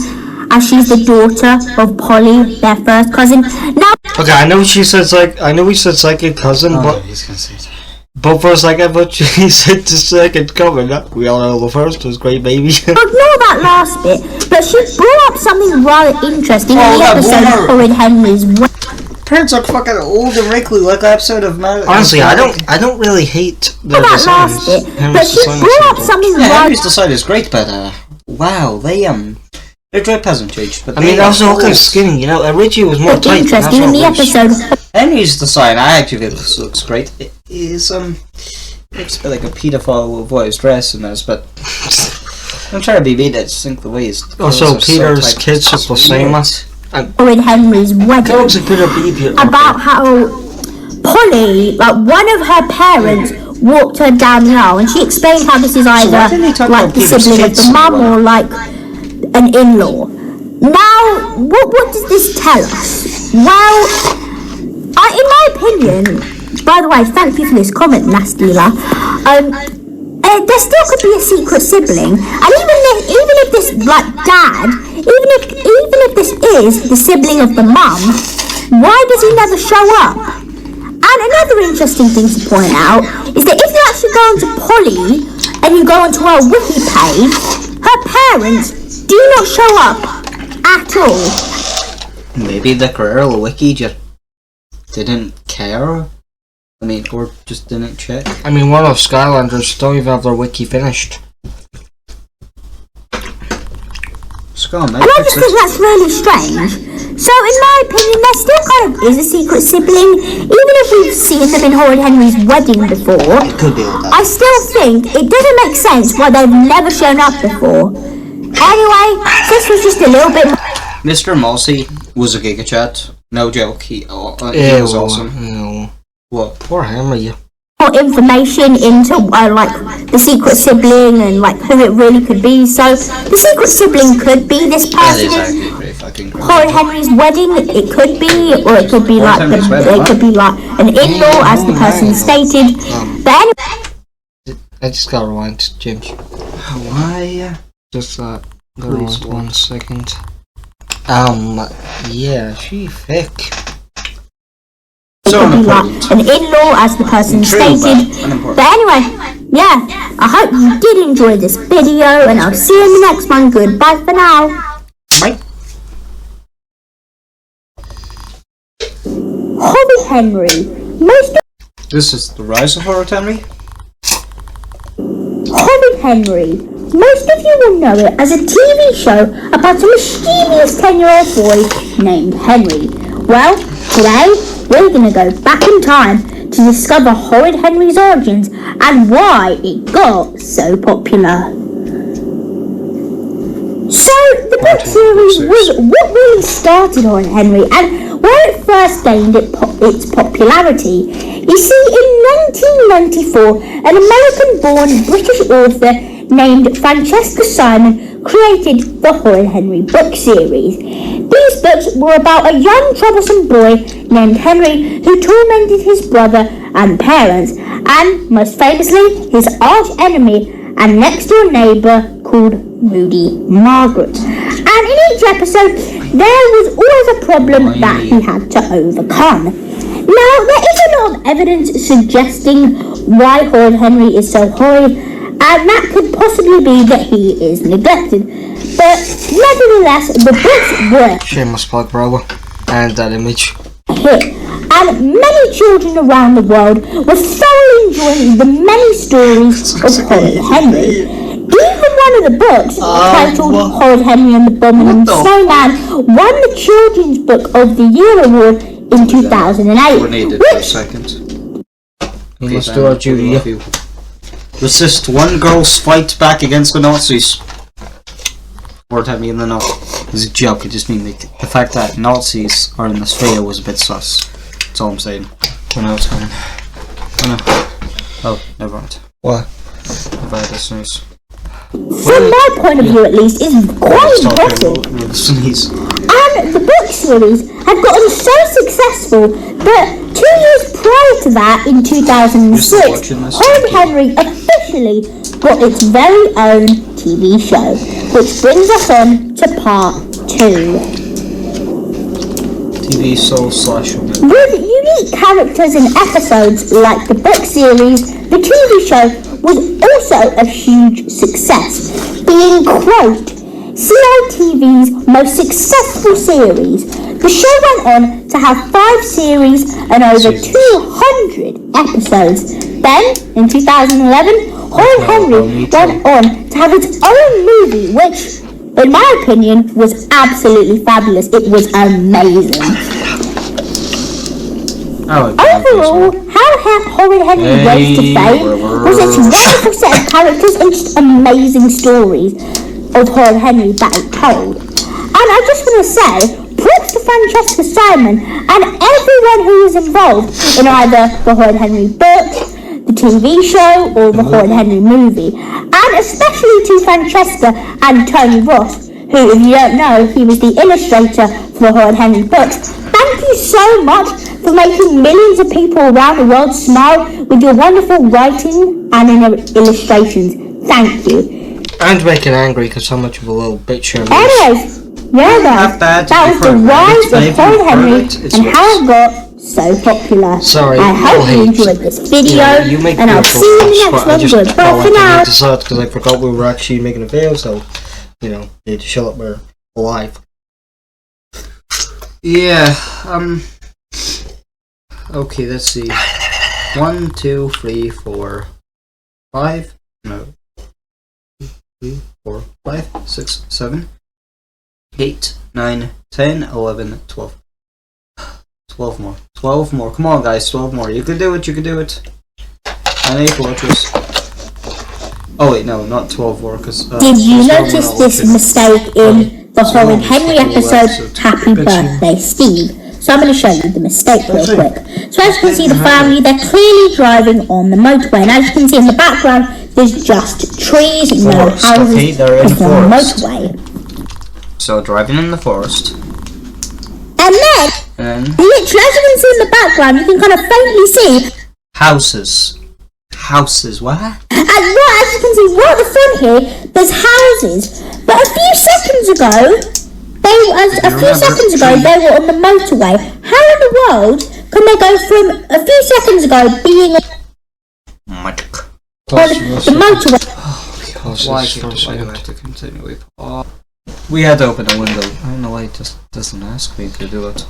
C: as she's the daughter of Polly, their first cousin? Now,
B: okay, I know she said second cousin, but for a second, I thought she said the second cousin. We all know the first was Great Baby.
C: Ignore that last bit, but she brought up something rather interesting in the episode of Horrid Henry's wedding.
A: Parents are fucking old and wrinkly, like the episode of
B: Honestly, I don't really hate the
C: that last bit, but she brought up something rather.
A: Henry's design is great, but wow, they're great peasant changed. But
B: I mean, also look at skinny. You know, Richie was more tight.
C: Interesting in the episode.
A: Henry's design, I actually think this looks great. It is looks a bit like a pedophile with what his dress in this, but I'm trying to be mean. I just think the way his
B: also Peter's kids look the same.
C: Horrid Henry's wedding about how Polly, like one of her parents, walked her down the aisle, and she explained how this is either like the sibling of the mum or like an in-law. Now, what does this tell us? Well, in my opinion, by the way, thank you for this comment, Nastila. There still could be a secret sibling, and even if this like dad, even if this is the sibling of the mum, why does he never show up? And another interesting thing to point out is that if you actually go onto Polly and you go onto her wiki page, her parents do not show up at all.
A: Maybe the Carrera wiki just didn't care. I mean, or just didn't check.
B: I mean, one of Skylanders don't even have their wiki finished.
C: And I just think that's really strange. So, in my opinion, there still kind of is a secret sibling, even if we've seen them in Horrid Henry's wedding before.
A: It could be like that.
C: I still think it doesn't make sense why they've never shown up before. Anyway, this was just a little bit.
A: Mr. Mossy was a GigaChat. No joke. He was awesome.
B: Ew.
A: What?
B: Poor Henry.
C: More information into like the secret sibling and like who it really could be. So the secret sibling could be this person.
A: That is actually pretty fucking great.
C: Horrid Henry's wedding. It could be, or it could be like it could be like an in-law, as the person stated. But anyway,
B: I just gotta rewind, James.
A: Why?
B: Just rewind 1 second. Yeah, she thick.
C: It
A: So
C: could be like
A: unimportant.
C: an in-law, as the person
A: True,
C: stated.
A: but unimportant.
C: But anyway, yeah, I hope you did enjoy this video, and I'll see you in the next one. Goodbye for now.
A: Bye.
C: Horrid Henry.
A: This is the rise of Horrid Henry.
C: Horrid Henry. Most of you will know it as a TV show about a mischievous 10-year-old boy named Henry. Well, today we're going to go back in time to discover Horrid Henry's origins and why it got so popular. So, the book series was what really started Horrid Henry and where it first gained its popularity. You see, in 1994, an American-born British author named Francesca Simon created the Horrid Henry book series. These books were about a young troublesome boy named Henry who tormented his brother and parents, and most famously his arch enemy and next door neighbour called Moody Margaret. And in each episode there was always a problem that he had to overcome. Now, there is a lot of evidence suggesting why Horrid Henry is so horrid, and that could possibly be that he is neglected. But nevertheless, the books were
B: Shameless plug, bro. And that image.
C: a hit, and many children around the world were thoroughly enjoying the many stories of Horrid Henry. Even one of the books, titled Horrid Henry and the Abominable Snowman, won the Children's Book of the Year award in 2008.
A: For a
C: Which,
A: second.
B: We must do our duty, yeah.
A: Resist one girl's fight back against the Nazis. Horrid Henry and the Nazis. It's a joke. I just mean like the fact that Nazis are in this video was a bit sus. That's all I'm saying.
B: I know what's coming.
A: Oh, never mind.
B: What?
A: I've had this news.
C: from my point of view at least, is quite impressive.
A: Sneeze.
C: And the book series had gotten so successful that 2 years prior to that, in 2006, Horrid Henry officially got its very own TV show, which brings us on to part 2.
A: TV soul slash woman.
C: With unique characters and episodes like the book series, the TV show was also a huge success, being, quote, CITV's most successful series. The show went on to have 5 series and over 200 episodes. Then, in 2011, Horrid Henry went on to have its own movie, which, in my opinion, was absolutely fabulous. It was amazing. Overall, how Horrid Henry rose to fame was its wonderful set of characters and just amazing stories of Horrid Henry that it told. And I just want to say, props to Francesca Simon and everyone who was involved in either the Horrid Henry book, the TV show, or the Horrid Henry movie. And especially to Francesca and Tony Ross, who, if you don't know, he was the illustrator for the Horrid Henry books. Thank you so much for making millions of people around the world smile with your wonderful writing and illustrations. Thank you.
B: And making angry because how much of a little bitch you're.
C: Anyways, yeah, that was the rise of Horrid Henry and how it got so popular.
B: Sorry,
C: I hope you enjoyed this video, and I'll see you in the next one. Goodbye for now.
B: Because I forgot we were actually making a video, so you know, need to shut up. We're live.
A: Yeah, okay, let's see. 1, 2, 3, 4, 5. No. 3, 4, 5, 6, 7, 8, 9, 10, 11, 12. 12 more. 12 more. Come on, guys, 12 more. You can do it, you can do it. And 8 watches. Oh, wait, no, not 12 more, because.
C: Did you notice this mistake in the Horrid Henry episode, Happy Birthday Steve? So I'm going to show you the mistake real quick. So as you can see, the family, they're clearly driving on the motorway. And as you can see in the background, there's just trees, no houses,
A: okay, they're in
C: it's
A: the
C: on the
A: forest.
C: motorway.
A: So, driving in the forest.
C: And then, literally, as you can see in the background, you can kind of faintly see
A: Houses. Houses, what?
C: And right, as you can see, right at the front here, there's houses. But a few seconds ago, A few seconds ago, they were on the motorway. How in the world can they go from a few seconds ago being on the motorway?
A: Why do I have to continue? We had to open the window. I don't know why it just doesn't ask me to do it.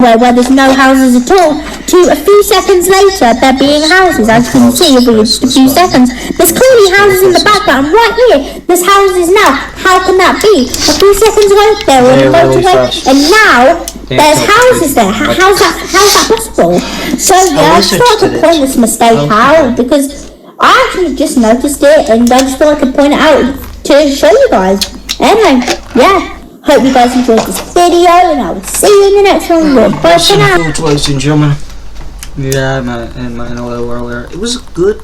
C: Where there's no houses at all, to a few seconds later there being houses, as you can see every few seconds. There's clearly houses in the background, right here, there's houses now. How can that be? A few seconds ago they were on the motorway, and now there's houses there. How's that possible? So yeah, I just thought I could point this mistake out, because I actually just noticed it, and I just thought I could point it out to show you guys. Anyway, yeah. Hope you guys enjoyed this video, and I will see you in the next one. Goodbye for now.
A: Ladies and gentlemen. Yeah, in my little world there. It was good.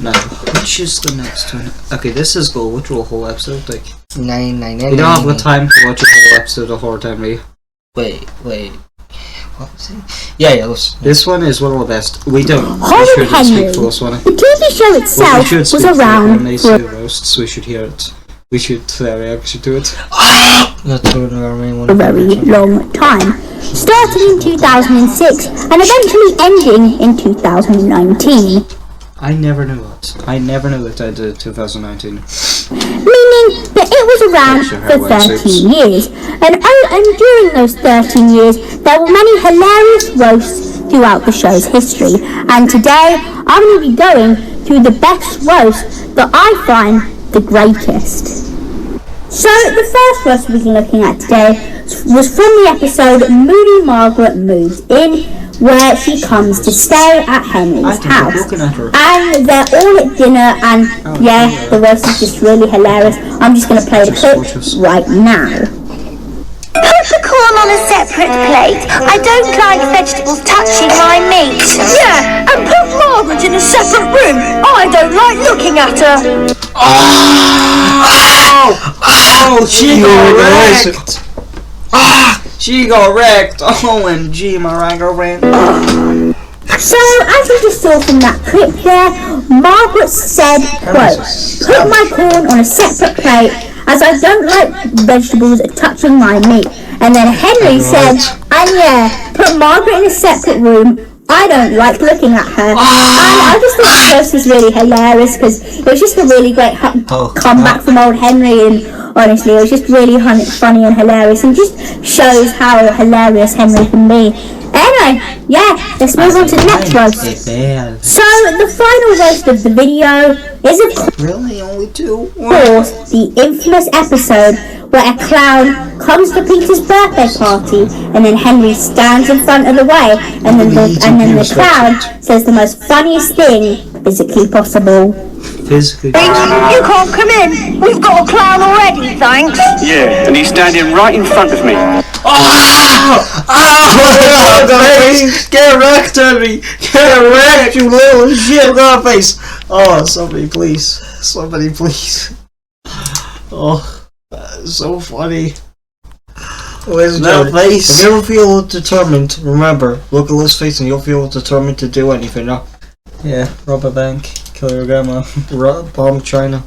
A: Now, which is the next one? Okay, this is go. We'll do a whole episode. Like
B: 999.
A: we don't have the time to watch a whole episode of Horrid Henry.
B: Wait. What was it? Yeah.
A: This one is one of the best. We don't.
C: Horrid Henry. The TV show itself was around
A: for roasts. We should hear it. We should reaction to it.
B: That's a very
C: long time, starting in 2006 and eventually ending in 2019.
A: I never knew it. I never knew it ended in 2019.
C: Meaning that it was around for 13 years. And during those 13 years, there were many hilarious roasts throughout the show's history. And today, I'm going to be going through the best roast that I find the greatest. So the first roast we're looking at today was from the episode Moody Margaret Moves In, where she comes to stay at Henry's house. And they're all at dinner, and yeah, the roast is just really hilarious. I'm just going to play the clip right now.
E: Put the corn on a separate plate. I don't like vegetables touching my meat.
F: Yeah, and put Margaret in a separate room. I don't like looking at her.
A: She got wrecked. She got wrecked. OMG, my girlfriend.
C: So, as you just saw from that clip there, Margaret said, quote, "Put my corn on a separate plate, as I don't like vegetables touching my meat." And then Henry said, "And yeah, put Margaret in a separate room. I don't like looking at her." And I just thought the roast was really hilarious, because it was just a really great comeback from old Henry, and honestly, it was just really funny and hilarious, and just shows how hilarious Henry can be. Anyway, yeah, let's move on to the next roast. So, the final roast of the video is of course the infamous episode where a clown comes to Peter's birthday party, and then Henry stands in front of the way, and then the clown says the most funniest thing physically possible.
F: You can't come in. We've got a clown already, thanks.
D: Yeah, and he's standing right in front of me.
A: Get wrecked, Henry! Get wrecked, you little shit! Look at my face! Oh, somebody please. Somebody please. Oh, that is so funny.
B: Ladies and gentlemen, if you ever feel determined, remember, look at his face and you'll feel determined to do anything. No?
A: Yeah, rob a bank, kill your grandma,
B: bomb China.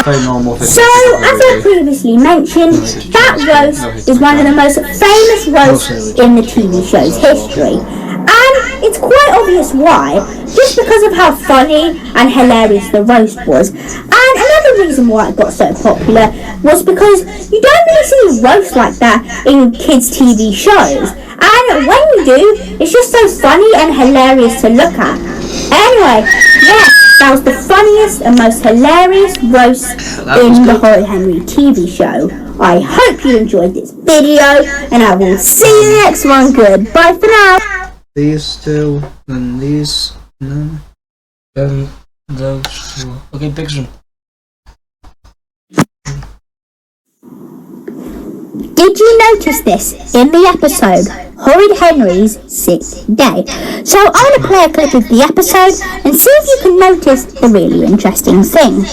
A: Very normal.
C: So, as I previously mentioned, that roast is one of the most famous roasts in the TV show's history. And it's quite obvious why, just because of how funny and hilarious the roast was. And another reason why it got so popular was because you don't really see roasts like that in kids' TV shows. And when you do, it's just so funny and hilarious to look at. Anyway, yeah, that was the funniest and most hilarious roast in the Horrid Henry TV show. I hope you enjoyed this video, and I will see you in the next one. Goodbye for now.
A: These two, and these, no.
B: Then those two. Okay, picture them.
C: Did you notice this in the episode Horrid Henry's 6th Day? So I'm going to play a clip of the episode and see if you can notice the really interesting thing.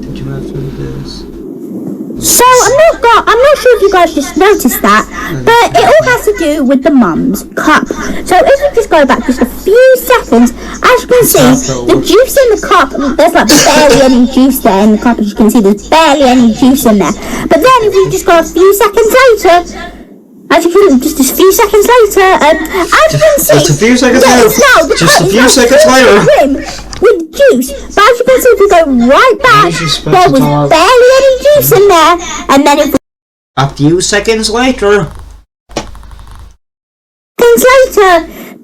A: Did you have to do this?
C: So I'm not sure if you guys just noticed that, but it all has to do with the mum's cup. So if you just go back just a few seconds, as you can see, the juice in the cup, there's like barely any juice there in the cup. As you can see, there's barely any juice in there. But then if you just go a few seconds later, as you can, just a few seconds later, as you can see,
A: just a few seconds later, just a few seconds later,
C: with juice. But as you can see, if we go right back, there was barely any juice in there, and then if we
A: a few seconds later,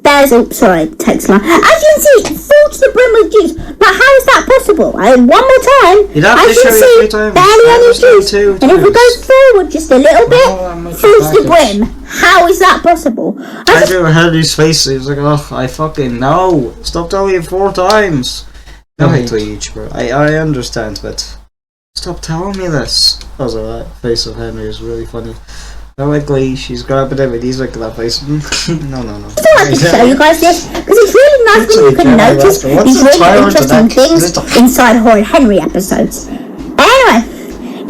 C: there's text line. As you can see, full to the brim with juice. But how is that possible? One more time. As you can see, barely any juice. And if we go forward just a little bit, full to the brim. How is that possible?
A: Andrew had his face. He was like, "Oh, I fucking know. Stop telling it 4 times." No hate to each, bro. I understand, but stop telling me this. Also, that face of Henry is really funny. I like Glee, she's grabbing him and he's like that face. No.
C: I still like to show you guys this, because it's really nice when you can notice these really interesting things inside Horrid Henry episodes. Anyway,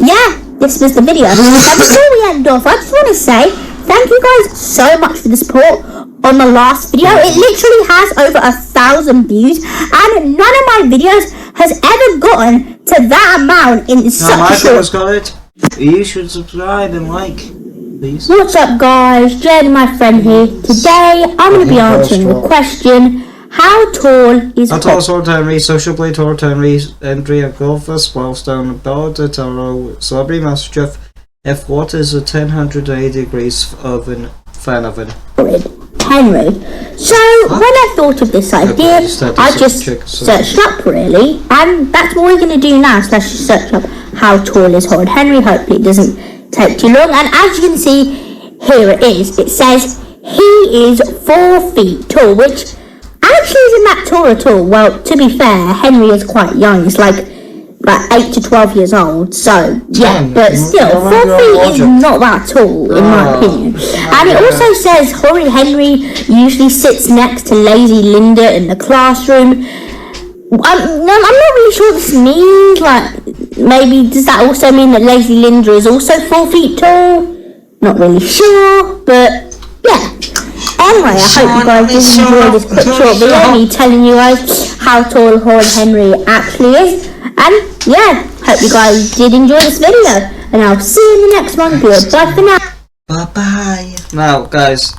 C: yeah, this was the video. Now before we end off, I just want to say thank you guys so much for the support on the last video. It literally has over 1,000 views, and none of my videos has ever gotten to that amount in such a short...
A: got it. You should subscribe and like. Please.
C: What's up guys, Jed, my friend here. Today I'm going to be answering the question, how tall is
A: How tall is Horrid Henry? Social Blade Horrid Henry, entry of Golfus, Wellstone, Bard, Taro, Celebrity Master Chef. F. What is a 1080 degrees oven, fan oven?
C: Horrid Henry. So when I thought of this idea, I just searched up really, and that's what we're going to do now. So let's just search up how tall is Horrid Henry. Hopefully it doesn't take too long, and as you can see, here it is. It says he is 4 feet tall, which actually isn't that tall at all. Well, to be fair, Henry is quite young. He's like 8 to 12 years old, so yeah, but still 4 feet is not that tall in my opinion. And it also says Horrid Henry usually sits next to Lazy Linda in the classroom. I'm not really sure what this means. Like, maybe does that also mean that Lazy Linda is also 4 feet tall? Not really sure, but yeah. Anyway, I hope you guys did enjoy this quick short video, me telling you guys how tall Horrid Henry actually is. And yeah, hope you guys did enjoy this video, and I'll see you in the next one. Goodbye for now.
A: Bye bye. Now, guys,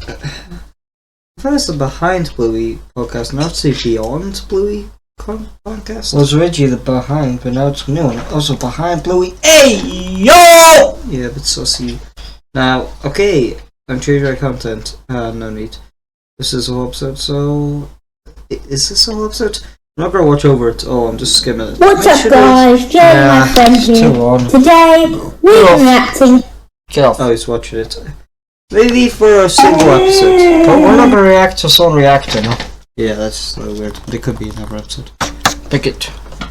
A: first the Behind Bluey podcast, now it's the Beyond Bluey podcast.
B: Well, it's originally the Behind, but now it's new, and also Behind Bluey. Hey, yo!
A: Yeah, but sussy. Now, okay, I'm changing my content. No need. This is a whole episode, so... Is this a whole episode? I'm not gonna watch over it. Oh, I'm just skimming it.
C: What's up, guys? Jay, my friend here. Today, we're reacting...
B: Get off.
A: Oh, he's watching it. Maybe for a single episode.
B: But we're not gonna react to someone reacting, huh?
A: Yeah, that's so weird. But it could be another episode.
B: Pick it.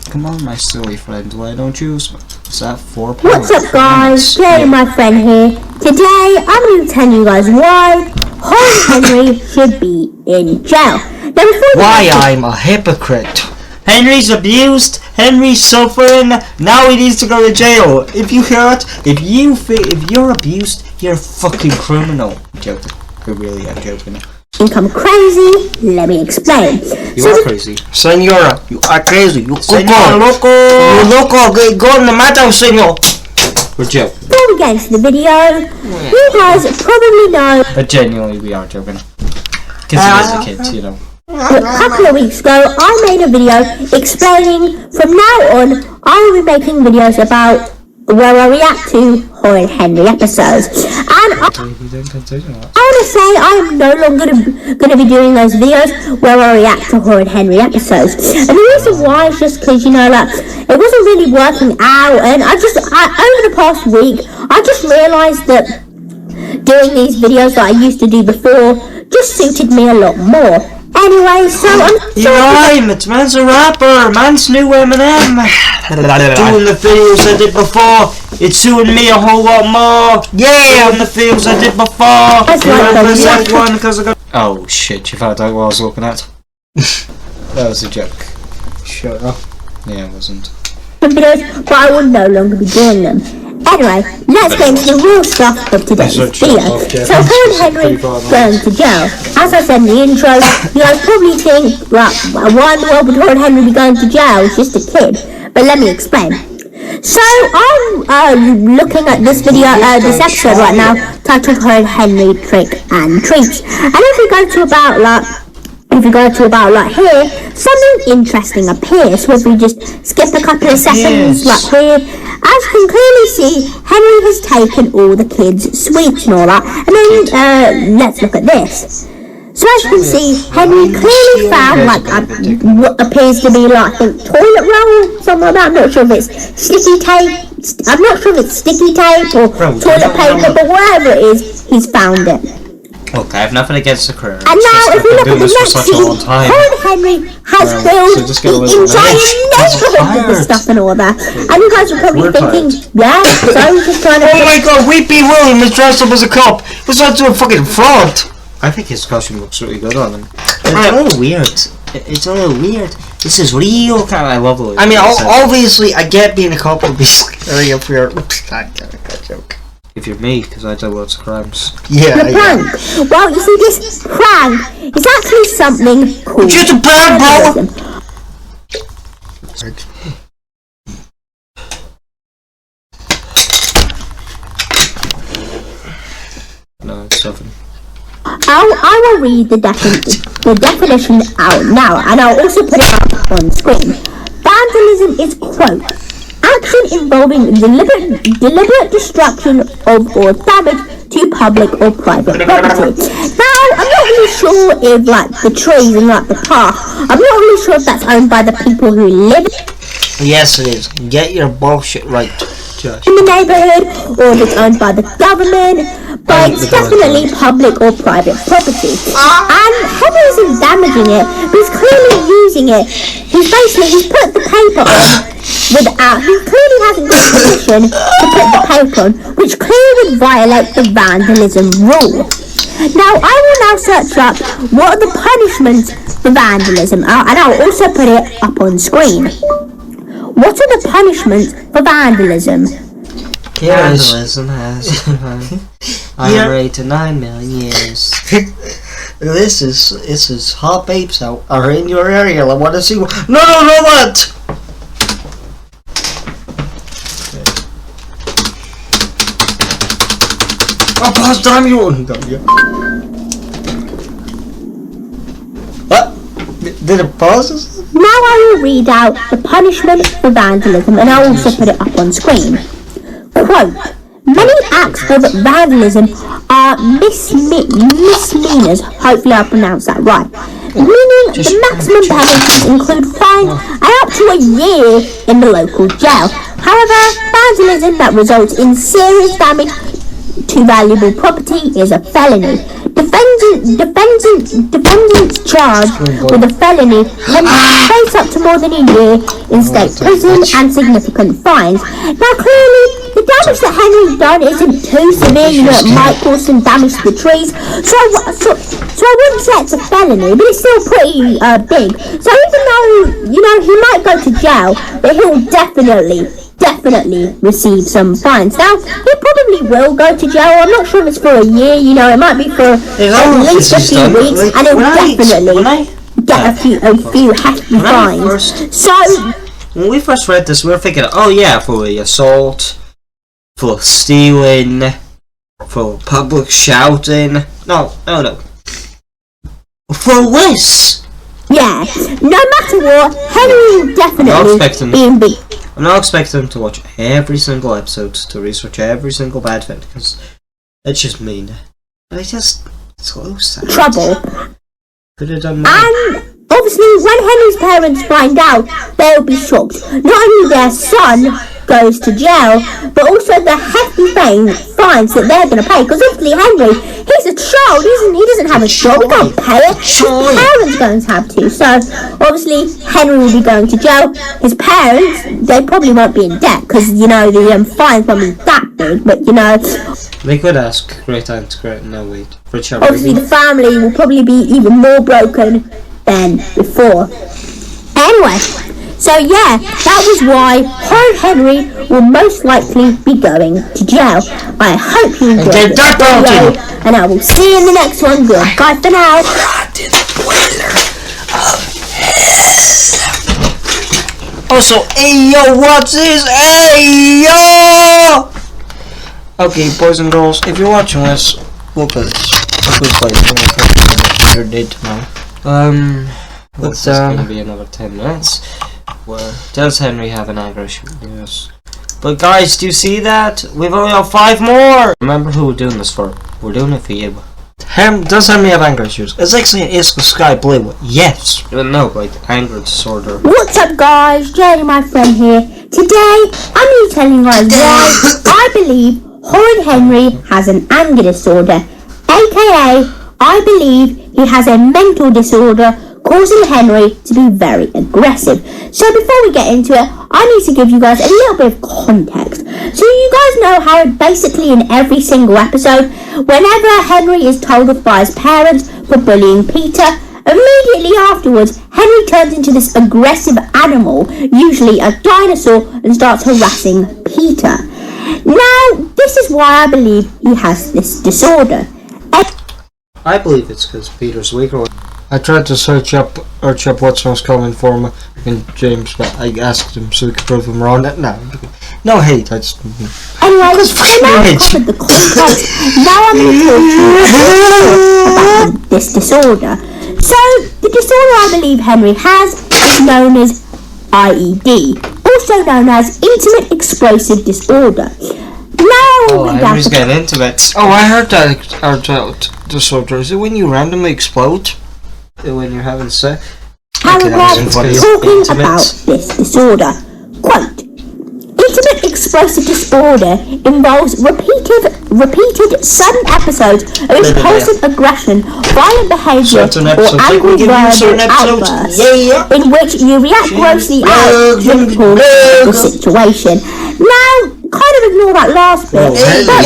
A: Come on, my silly friend. Why don't you? Is that 4 points?
C: What's up, guys? Jay, my friend here. Today, I'm going to tell you guys why Horrid Henry should be in jail. Now,
B: why I'm a hypocrite.
A: Henry's abused. Henry's suffering. Now he needs to go to jail. If you hear it, if you're abused, you're a fucking criminal. I'm joking. I really am joking.
C: Become crazy. Let me explain.
A: You are crazy.
B: Senora, you are crazy. You
A: Senor loco.
B: You loco. Go in the matter, senor.
A: We're joking.
C: Before we get into the video, you guys probably know...
A: But genuinely, we are joking. Because he is a kid, you know.
C: A couple of weeks ago, I made a video explaining from now on, I will be making videos about where I react to Horrid Henry episodes. And I want to say I am no longer going to be doing those videos where I react to Horrid Henry episodes. And the reason why is just because, you know, like, it wasn't really working out. And over the past week, I just realised that doing these videos that I used to do before just suited me a lot more. Anyway, so I'm
A: rhyme! Man's a rapper! Man's new Eminem! Doing the videos I did before, it's suiting me a whole lot more! Yeah! Doing the videos I did before! Oh shit, you found out what I was looking at? That was a joke.
B: Shut up.
A: Yeah, it wasn't.
C: videos, but I will no longer be doing them. Anyway, let's get into the real stuff of today's video. So Horrid Henry going to jail. As I said in the intro, you guys probably think, right, why in the world would Horrid Henry be going to jail? He's just a kid. But let me explain. So I'm looking at this video, this episode right now, titled Horrid Henry Trick and Treats. And if we go to about here, something interesting appears. So if we just skip a couple of seconds, like here, as you can clearly see, Henry has taken all the kids' sweets and all that. And then let's look at this. So as you can see, Henry clearly found like what appears to be like a toilet roll, something like that. I'm not sure if it's sticky tape. I'm not sure if it's sticky tape or toilet paper, but whatever it is, he's found it.
A: Okay, I have nothing against the career.
C: And now, if we look at the next scene, Horrid Henry has built the entire neighborhood with the stuff and all that. And you guys are probably thinking, yeah, so he's just trying to...
B: Oh my god, Weepy William is dressed up as a cop. He's not doing fucking fraud.
A: I think his costume looks really good on him. It's a little weird. It's a little weird. This is real kind of... I love it.
B: I mean, obviously, I get being a cop would be scary up here. That joke.
A: If you're me, because I do lots of crimes.
B: Yeah,
C: The prank. Well, you see, this prank is actually something called...
B: Just a prank, bro!
A: No, it's nothing.
C: I will read the definition out now, and I'll also put it up on screen. Vandalism is, quote, action involving deliberate destruction of or damage to public or private property. Now, I'm not really sure if, like, the trees and, like, the park, I'm not really sure if that's owned by the people who live
B: Yes, it is. Get your bullshit right, Josh.
C: in the neighborhood, or if it's owned by the government, but it's definitely public or private property. And Henry isn't damaging it, but he's clearly using it. He's put the paper on without, he clearly hasn't got permission to put the paper on, which clearly would violate the vandalism rule. Now, I will now search up what are the punishments for vandalism, and I'll also put it up on screen. What are the punishments for vandalism?
A: Vandalism has I rated 9 million years.
B: This is hot babes out are in your area. I want to see what. No, what? Oh, pause, damn you! What? Did it pause?
C: Now I will read out the punishment for vandalism, and I'll also put it up on screen. Quote, many acts of vandalism are misdemeanors, hopefully I pronounced that right, meaning the maximum penalties include fines and up to a year in the local jail. However, vandalism that results in serious damage to valuable property is a felony. Defendants charged with a felony can face up to more than a year in state prison and significant fines. Now clearly, the damage that Henry's done isn't too severe, you know, it might cause some damage to the trees, so I wouldn't say it's a felony, but it's still pretty big. So even though, you know, he might go to jail, but he'll definitely receive some fines. Now, he probably will go to jail. I'm not sure if it's for a year, you know, it might be for at least a few weeks, and he'll definitely get a few hefty fines. So,
A: when we first read this, we were thinking, oh yeah, for the assault, for stealing, for public shouting. No. For this!
C: yeah, no matter what, Henry will definitely be in big.
A: I'm not expecting him to watch every single episode, to research every single bad thing, because it's just mean. But it's so sad.
C: Trouble.
A: Could have done more.
C: And obviously, when Henry's parents find out, they'll be shocked. Not only their son goes to jail, but also the hefty fines that they're going to pay. Because obviously, Henry, he's a child. He doesn't have a job. He can't pay it. His parents are going to have to. So obviously, Henry will be going to jail. His parents, they probably won't be in debt because you know the fines won't be that big. But you know,
A: they could ask great aunt, great no wait.
C: Obviously, the family will probably be even more broken than before. Anyway, So yeah, that was why Horrid Henry will most likely be going to jail. I hope you enjoyed this video, and I will see you in the next one. Goodbye for now.
B: Also, hey yo, what's this? Hey yo! Okay, boys and girls, if you're watching this, look at this. Look at this place. Your day tomorrow.
A: This is gonna be another 10 minutes. Where does Henry have an anger issue? Yes. But guys, do you see that? We've only got 5 more! Remember who we're doing this for. We're doing it for you.
B: Does Henry have anger issues? It's actually is the sky blue. Yes.
A: No, like anger disorder.
C: What's up guys, Jenny my friend here. Today, I'm going to tell you guys why I believe Horrid Henry has an anger disorder. AKA, I believe he has a mental disorder causing Henry to be very aggressive. So before we get into it, I need to give you guys a little bit of context. So you guys know how basically in every single episode, whenever Henry is told off by his parents for bullying Peter, immediately afterwards, Henry turns into this aggressive animal, usually a dinosaur, and starts harassing Peter. Now, this is why I believe he has this disorder.
A: I believe it's because Peter's weaker.
B: I tried to search up what's most common form in James, but I asked him so he could prove him wrong. No hate. I just.
C: Anyway, now I've covered the context. Now I'm going to talk to you about this disorder. So, the disorder I believe Henry has is known as IED, also known as Intimate Explosive Disorder. Now,
A: Henry's getting into it.
B: Oh, I heard that disorder. Is it when you randomly explode?
A: When you're having sex.
C: Paragraph talking about this disorder. Quote, Intimate explosive disorder involves repeated sudden episodes of impulsive aggression, violent behaviour, or angry verbal outbursts, in which you react grossly out to the situation. Now, kind of ignore that last bit, but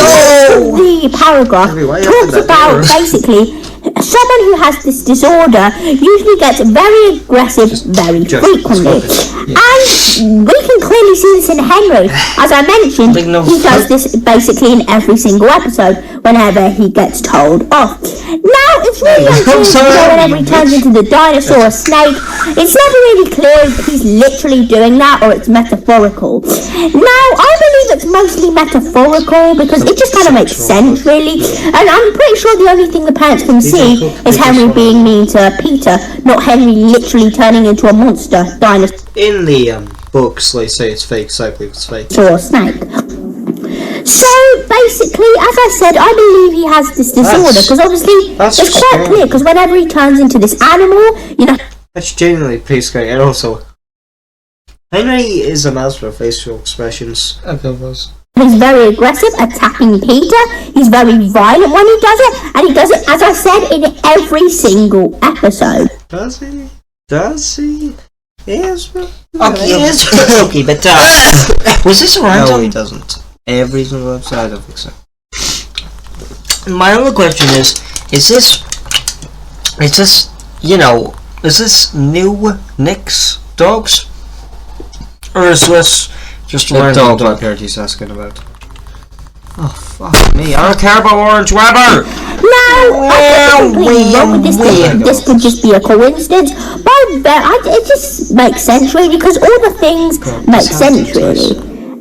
C: the paragraph talks about basically someone who has this disorder usually gets very aggressive very frequently. And we can clearly see this in Henry. As I mentioned, he does this basically in every single episode whenever he gets told off. Now, it's really unclear whenever he turns into the dinosaur or snake. It's never really clear if he's literally doing that or it's metaphorical. Now, I believe it's mostly metaphorical because it just kind of makes sense, really. And I'm pretty sure the only thing the parents can see is Henry being mean to Peter, not Henry literally turning into a monster dinosaur.
A: In the books, they say it's fake, so I believe it's fake.
C: Or a snake. So basically, as I said, I believe he has this disorder because obviously it's quite clear because whenever he turns into this animal, you know.
A: That's genuinely pretty scary, and also Henry is a master of facial expressions.
C: He's very aggressive, attacking Peter. He's very violent when he does it, and he does it, as I said, in every single episode.
A: Does he? Does he? Yes.
B: Okay, but was this random?
A: No, he doesn't. Every single episode, I don't think so.
B: My only question is this, is this new Nick's dogs? Or is this just
A: the
B: random
A: dog I heard he's asking about? Oh, fuck me. I don't care about Orange Weber!
C: No, I think completely wrong with this. This could just be a coincidence. But it just makes sense, really, because all the things make sense, really.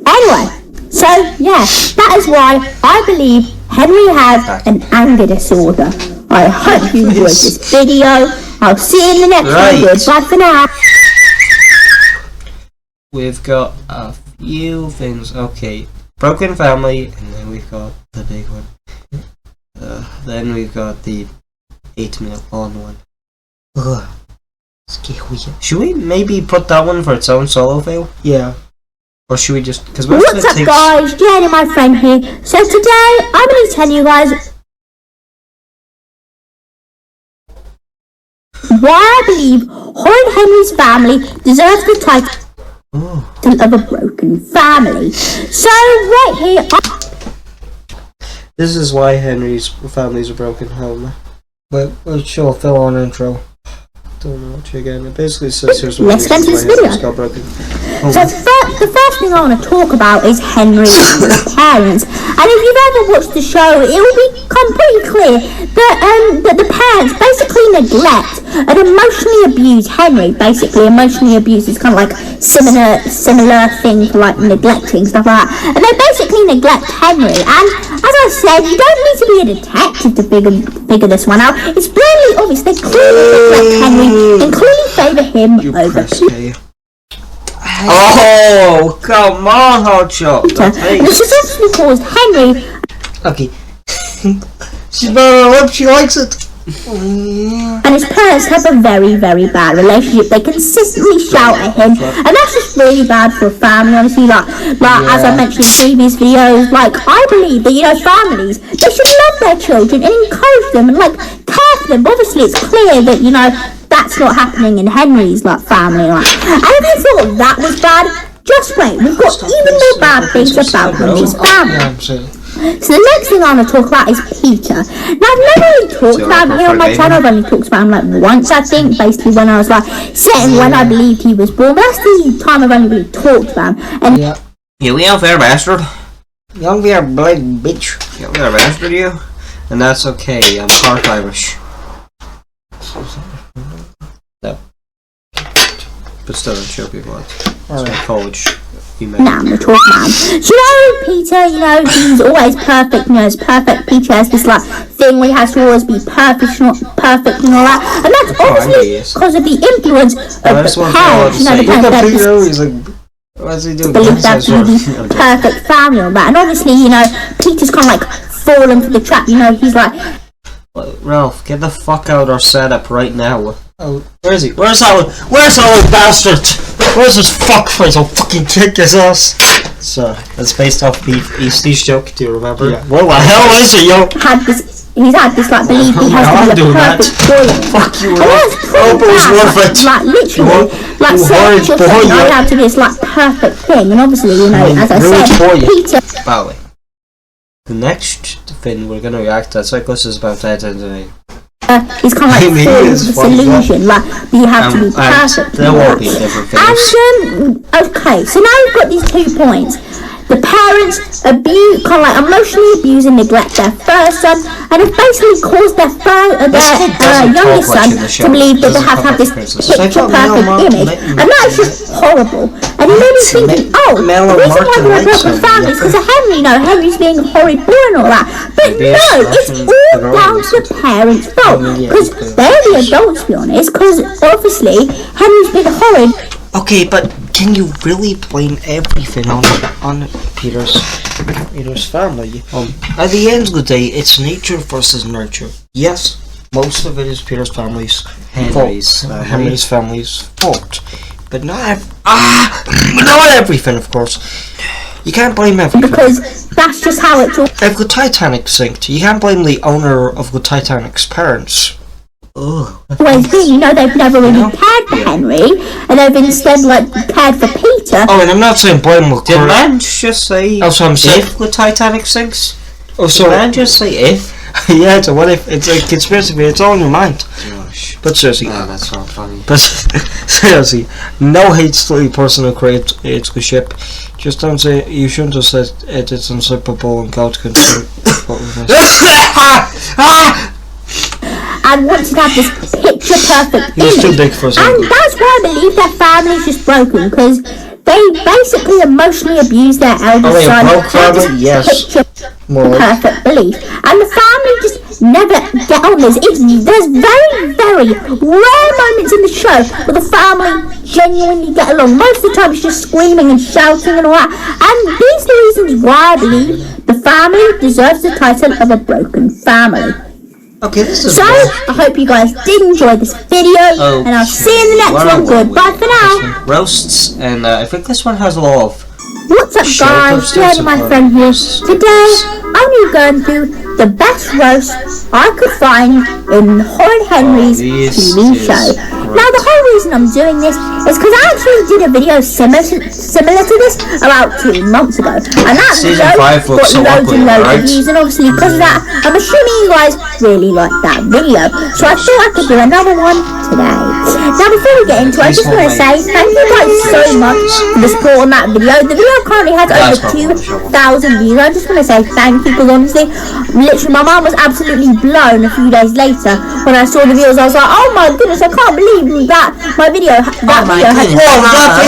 C: Anyway, so, yeah, that is why I believe Henry has an anger disorder. I hope you enjoyed this video. I'll see you in the next one. Goodbye for now.
A: We've got a few things. Okay, broken family, and then we've got the big one. Then we've got the 8-minute long one. Ugh. Should we maybe put that one for its own solo fail?
B: Yeah.
A: Or should we just... Cause
C: what's up guys, Jenny my friend here. So today, I'm going to tell you guys why I believe Horrid Henry's family deserves the title of a broken family. So right here,
A: this is why Henry's family's a broken home.
B: But let's show a fill-on intro.
A: Don't watch it again. It basically says here's
C: Let's get into this video. So the first thing I want to talk about is Henry's parents. And if you've ever watched the show, it will become pretty clear that the parents basically neglect and emotionally abuse Henry. Basically, emotionally abuse is kind of like similar thing for like neglecting, stuff like that. And they basically neglect Henry. And as I said, you don't need to be a detective to figure this one out. It's blatantly obvious. They clearly neglect Henry and clearly favour him over Peter.
A: Oh, come on, Hotshot.
C: This has actually caused Henry.
B: Okay. She's better her lip, she likes it.
C: And his parents have a very, very bad relationship. They consistently shout at him, and that's just really bad for a family, honestly. Like as I mentioned in previous videos, like I believe that families, they should love their children and encourage them and like care for them. Obviously, it's clear that that's not happening in Henry's family. And if you thought that was bad, just wait. We've got even more bad things about Henry's family. So the next thing I want to talk about is Peter. Now I've never really talked about him here on my channel. I've only talked about him once, I think, basically when I was saying when I believed he was born. But that's the time I've only really talked about him. And
A: yeah, we are fair bastard.
B: Young we are black bitch.
A: Yeah, we are bastard you. And that's okay, I'm part Irish. No. But still don't show people at college.
C: Now I'm the talk man. So Peter, he's always perfect, he's perfect. Peter has this thing where he has to always be perfect and all that. And that's obviously because of the influence of the parents, the parents
B: what's he doing?
C: believe that to be the perfect family and all that. And obviously, Peter's kind of fallen for the trap, he's like,
A: Ralph, get the fuck out of our setup right now.
B: Oh, where is he? Where's that bastard? Where's this fuckface? I'll fucking kick his ass.
A: So, that's based off Eastie's joke, do you remember?
B: Yeah. What the hell is it, yo?
C: He's had this belief he has to be a perfect boy.
B: Fuck you,
C: and that's
B: hope it was worth it.
C: Literally, saying to yourself, I have to be this perfect thing. And obviously, as I said, Peter.
A: By the way, the next thing we're gonna react to, this is about identity.
C: He's kind of full of this illusion, you have to be perfect.
A: There will be different things.
C: And okay, so now we've got these 2 points. The parents emotionally abuse and neglect their first son, and have basically caused their youngest son to believe that they have to have this picture-perfect image, and that is just horrible. And you may be thinking, the reason why they're a broken family is because of Henry, Henry's being a horrid boy and all that. But no, it's all down to the parents' fault, because they're the adults, to be honest, because obviously Henry's been horrid.
B: Okay, but can you really blame everything on Peter's family? At the end of the day, it's nature versus nurture. Yes, most of it is Peter's family's Henry's family's fault, but not everything, of course. You can't blame everything.
C: Because that's just how it's all.
B: If the Titanic sank, you can't blame the owner of the Titanic's parents.
C: Always been, they've never really cared for Henry, and they've instead cared for Peter.
B: Oh, and I'm not saying blame the
A: Did man just say if the Titanic sinks? Did man just say if?
B: Yeah, so what if it's a conspiracy theory? It's all in your mind.
A: Gosh.
B: But seriously,
A: that's not funny.
B: But seriously, no hate to the person who created the ship. Just don't say, you shouldn't have said it's unsippable and God can do
C: and wanted to have this picture-perfect image.
B: Too big for
C: and that's why I believe their family's just broken, because they basically emotionally abuse their eldest son and this picture-perfect belief. And the family just never get on this. There's very, very rare moments in the show where the family genuinely get along. Most of the time it's just screaming and shouting and all that. And these are the reasons why I believe the family deserves the title of a broken family.
A: Okay, this is
C: so, I hope you guys did enjoy this video, and I'll see you in the next one. Goodbye for now.
A: Roasts, and I think this one has a lot of...
C: What's up guys, Jed, my friend here. Today, I'm going to the best roast I could find in Horrid Henry's TV show. Now, the whole reason I'm doing this is because I actually did a video similar to this about 2 months ago, and that video got loads and loads of views, and obviously because of that, I'm assuming you guys really liked that video, so I thought I could do another one today. Now, before we get into it, I just want to say thank you guys so much for the support on that video. The video currently has over 2,000 views. I just want to say thank you, because honestly, literally my mum was absolutely blown a few days later when I saw the views. I was like, oh my goodness, I can't believe that my video had
B: that video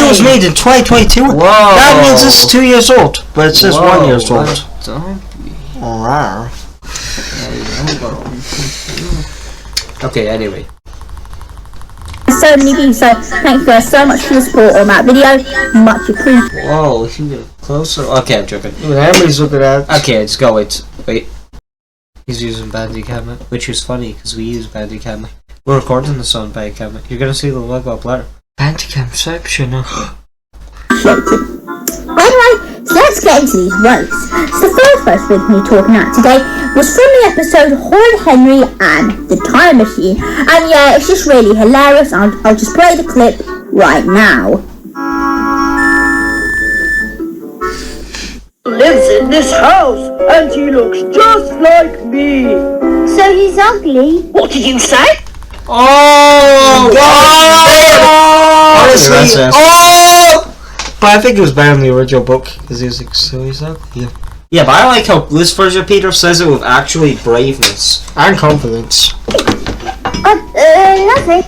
B: was made in 2022.
A: Whoa.
B: That means it's 2 years old, but it says 1 year old.
A: Okay, anyway.
C: So many views, so thank you guys so much for the support on that video. Much appreciated.
A: Whoa, if you get closer. Okay, I'm joking.
B: Henry's looking at.
A: Okay, let's go. Wait. He's using Bandicam, which is funny because we use Bandicam. We're recording this on Bandicam. You're gonna see the logo up later.
B: Bandicamception.
C: Anyway, so let's get into these roasts. So the first roast with me talking out today was from the episode Horrid Henry and the Time Machine. And yeah, it's just really hilarious. I'll just play the clip right now.
F: Lives in this house, and he looks just like me.
E: So he's ugly.
F: What did you say?
B: Oh! Honestly, but I think it was better in the original book because he was like, so he's ugly.
A: Yeah, but I like how this version Peter says it with actually braveness
B: and confidence.
E: Nothing.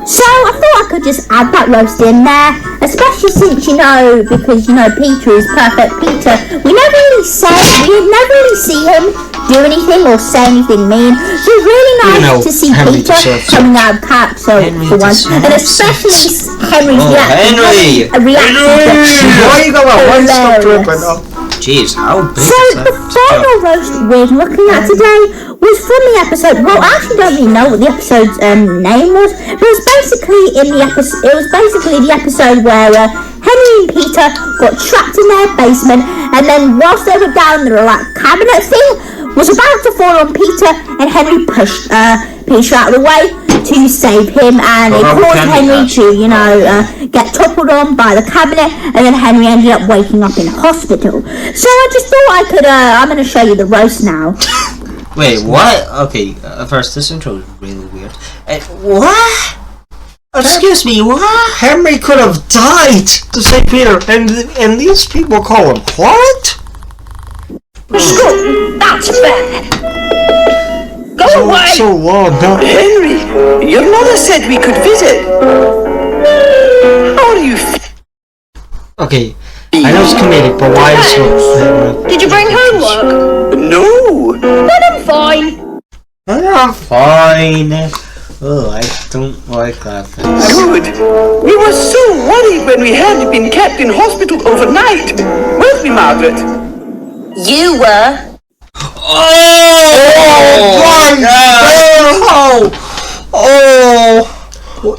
C: So I thought I could just add that roast in there, especially since because Peter is perfect Peter. We never really see him do anything or say anything mean. So it's really nice to see
B: Henry
C: Peter coming out of capsule for once, and especially Henry's reaction.
B: Why you got that one stop dripping up?
A: Jeez, how big
C: So
A: is that?
C: the final roast we're looking at today was from the episode. Well, I actually don't really know what the episode's name was. But it was basically the episode where Henry and Peter got trapped in their basement, and then whilst they were down there, like cabinet thing was about to fall on Peter, and Henry pushed Peter out of the way to save him, and it caused Henry to get toppled on by the cabinet, and then Henry ended up waking up in hospital. So I just thought I could I'm going to show you the roast now.
A: Wait, what? Okay, first, this intro is really weird. What? Excuse me, what?
B: Henry could have died to save Peter, and these people call him what?
F: That's fair. Go away.
B: So long, no.
G: Henry, your mother said we could visit. How do you
B: Okay, I know it's comedic, but why is it?
F: Did you bring homework?
G: No.
F: Then I'm fine.
A: I'm fine. Oh, I don't like that thing.
G: Good. We were so worried when we had been kept in hospital overnight. Weren't we, Margaret?
F: You were.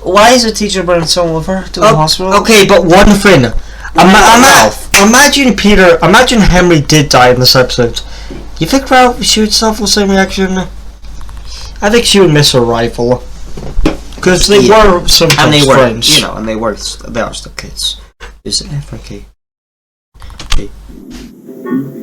A: Why is the teacher bringing someone with her to the hospital?
B: Okay, but one thing. Imagine Henry did die in this episode. You think Ralph she would suffer the same reaction? I think she would miss her rifle. Because they were sometimes friends.
A: And they are still kids. Is it okay?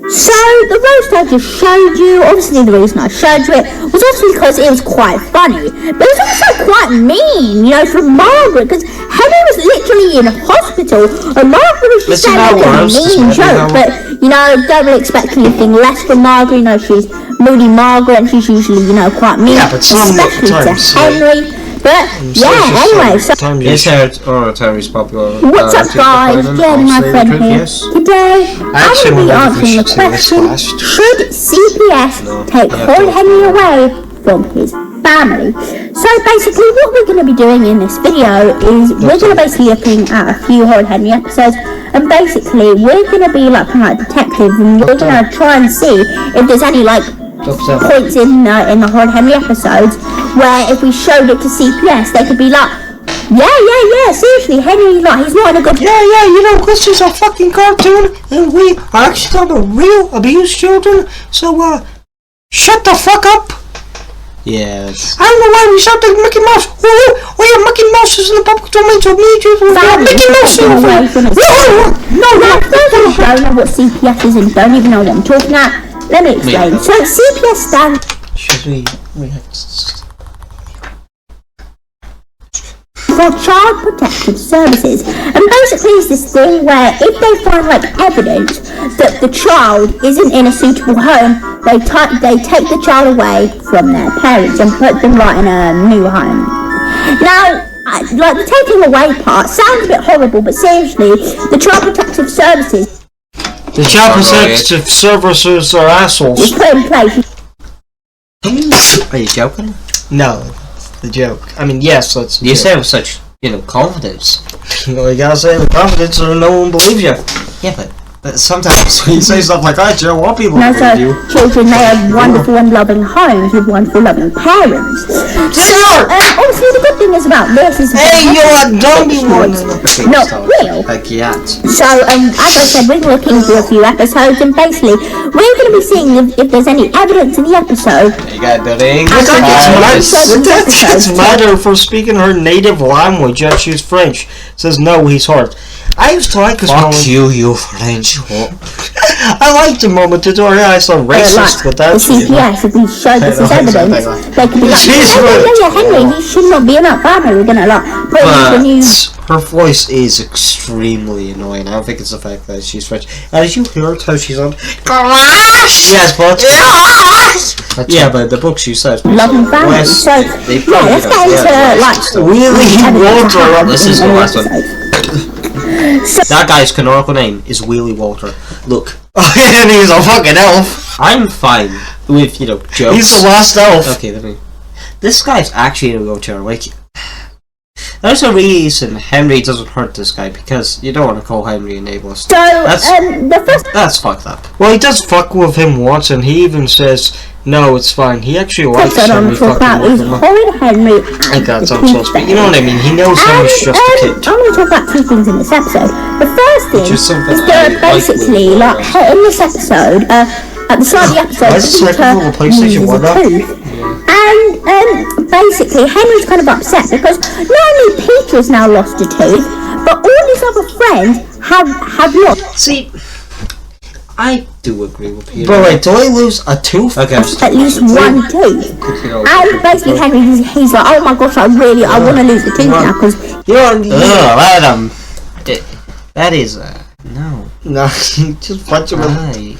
C: So, the roast I just showed you, obviously the reason I showed you it was also because it was quite funny, but it was also quite mean, from Margaret, because Henry was literally in hospital, and Margaret was just saying like a mean joke, but, don't really expect anything less from Margaret. She's moody Margaret, and she's usually, quite mean, especially to Henry. But anyway, so
A: Henry's popular.
C: What's up, guys? Jenny, my friend here. Today, I'm going to be answering the question: should CPS take Horrid Henry away from his family? So basically, what we're going to be doing in this video is we're going to basically looking at a few Horrid Henry episodes, and basically we're going to be like kind of detectives, and we're going to try and see if there's any points in the Horrid Henry episodes where if we showed it to CPS they could be like, yeah, seriously, Henry, he's not in a good...
B: Yeah, this is a fucking cartoon, and we are actually talking about real abused children, so, Shut the fuck up!
A: Yes.
B: I don't know why we sound like Mickey Mouse. Oh yeah, Mickey Mouse is in the public domain, so me too. Mickey Mouse is in the
C: No, I don't know what CPS is and don't even know what I'm talking about. Let me explain. So CPS stands
A: Should we
C: for Child Protective Services, and basically it's this thing where if they find like evidence that the child isn't in a suitable home, they take the child away from their parents and put them right in a new home. Now, like the taking away part sounds a bit horrible, but seriously, the Child Protective Services.
B: The Child Protective Services are assholes.
C: Was put in place.
A: Are you joking?
B: No, it's the joke. I mean, yes, that's.
A: You say it with such, confidence.
B: Well, you gotta say it with confidence, or no one believes you.
A: Yeah, but sometimes when you say stuff like that, you don't want people to believe you.
C: Children, they have wonderful and loving homes with wonderful loving parents. Obviously the good thing is about this is
B: don't be one.
C: not real.
A: Like cat.
C: So, as I said, we're looking through a few episodes, and basically, we're going to be seeing if there's any evidence in the episode.
A: You got the ring.
B: It's matter for speaking her native language, yet she's French. Says no, he's hard. I used to like this moment.
A: Fuck you French.
B: I liked the moment to I saw racist with that.
C: The CPS, if we show this as evidence, they could be like, Henry, he should not be in that family. We're going to put him in the news.
A: Her voice is extremely annoying. I don't think it's the fact that she's French. And did you hear how she's on? Yes, but yeah, but the books you said.
C: Loving family. So let's get into
A: Wheelie Walter. This is the last one. That guy's canonical name is Wheelie Walter. Look.
B: And he's a fucking elf.
A: I'm fine with, jokes.
B: He's the last elf.
A: Okay, this guy's actually in a wheelchair. Like, there's a reason Henry doesn't hurt this guy, because you don't want to call Henry an ableist.
C: So,
A: that's fucked up.
B: Well, he does fuck with him once, and he even says, no, it's fine. He actually likes Henry fucking with him.
C: Horrid Henry.
B: I got some sauce, but you know what I mean? He knows Henry's just a kid.
C: I'm going to talk about two things in this episode. The first thing is that basically, like, in this episode, at the start of the episode, Peter uses a tooth. And basically, Henry's kind of upset because not only Peter's now lost a tooth, but all his other friends have lost.
A: See, I do agree with Peter.
B: But wait, do I lose a tooth?
A: Okay.
C: At least one tooth. And basically, Henry, he's like, oh my gosh, I want to lose the tooth now because
A: Adam. That is no.
B: No, just punch him.
A: Aye.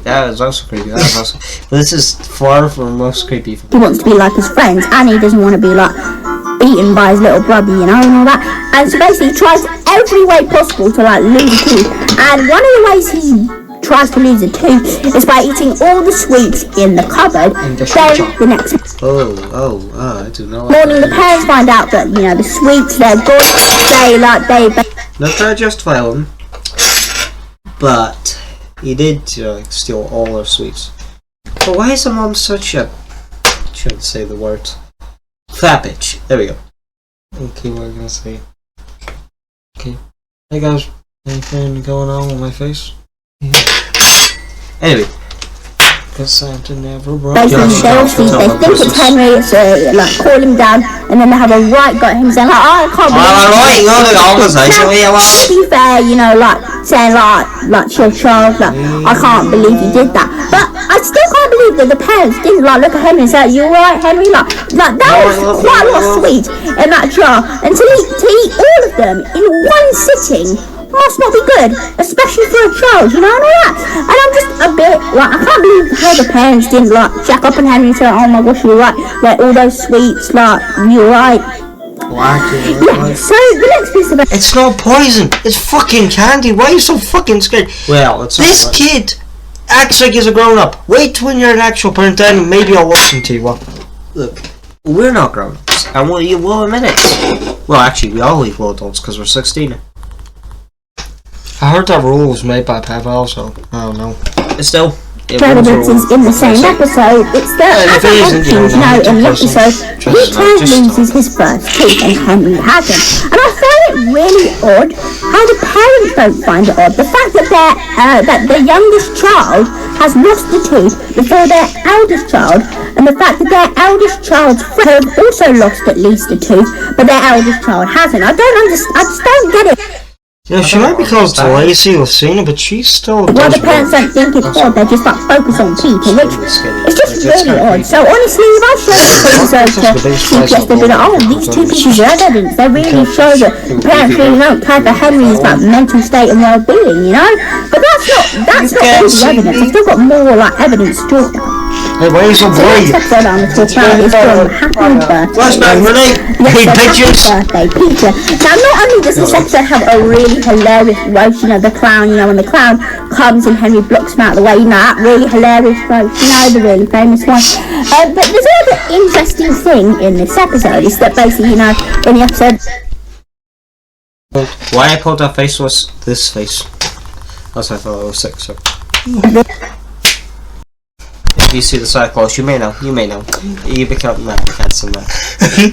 A: That was also creepy. But this is far from most creepy.
C: He wants to be like his friends, and he doesn't want to be like beaten by his little brother, and all that. And so basically, he tries every way possible to like lose a tooth. And one of the ways he tries to lose a tooth is by eating all the sweets in the cupboard. Then the next
A: I do know.
C: morning, the parents find out that the sweets they're good. They
A: Not try to justify him, but he did steal all our sweets. But why is the mom such a... I shouldn't say the word. Fat bitch. There we go.
B: Okay, what am I gonna say? Okay. Hey guys, anything going on with my face?
A: Yeah. Anyway.
B: Because Santa never brought
C: basically, they think it's Henry, so like call him down, and then they have a right go at him saying like, oh, I can't believe to be fair, like saying like to your child, like I can't believe you did that. But I still can't believe that the parents didn't like look at Henry and say, you alright, Henry? Like that was quite a lot of sweets in that jar, and to eat all of them in one sitting must not be good, especially for a child, and all that. And I'm just a bit like, I can't believe how the parents didn't like jack up on Henry and say, oh my gosh, you're right, like all those sweets, like you're right. Yeah, so the next piece of
B: it's not poison, it's fucking candy. Why are you so fucking scared?
A: Well, it's
B: this kid acts like he's a grown up. Wait till you're an actual parent, then maybe I'll listen to you.
A: Look, we're not grown ups, and we'll admit it. Well, actually, we all equal adults because we're 16.
B: I heard that rule was made by Pavel, so I don't know.
A: Still,
C: evidences in the same episode. It's that in the episode, Peter loses his first tooth and Henry hasn't. And I find it really odd how the parents don't find it odd. The fact that that the youngest child has lost a tooth before their eldest child, and the fact that their eldest child's friend have also lost at least a tooth, but their eldest child hasn't. I just don't get it.
B: Yeah, she might be called Lacey Lucina, but she's still.
C: Well, the parents don't think it's odd, they just like focus on Peter, which is just really odd. So honestly, if I show the photos to CPS, they'd be like, oh, these two pieces of evidence, they really show that parents really don't care for Henry's like mental state and well-being, you know? But that's not all the evidence. I've still got more like evidence to talk about.
B: Hey, where's your boy?
C: The next episode I'm going to talk about is from Happy Birthday.
B: Flashback, Renee! Hey, pictures!
C: Birthday, Peter. Now, not only does this episode have a really hilarious roast, you know, the clown, you know, when the clown comes and Henry blocks him out of the way, you know, that really hilarious roast, you know, the really famous one. But there's another interesting thing in this episode, is that basically, you know, in the episode...
A: Why I pulled that face was this face. That's why I thought I was sick, so... If you see the side close, you may know. You become handsome man.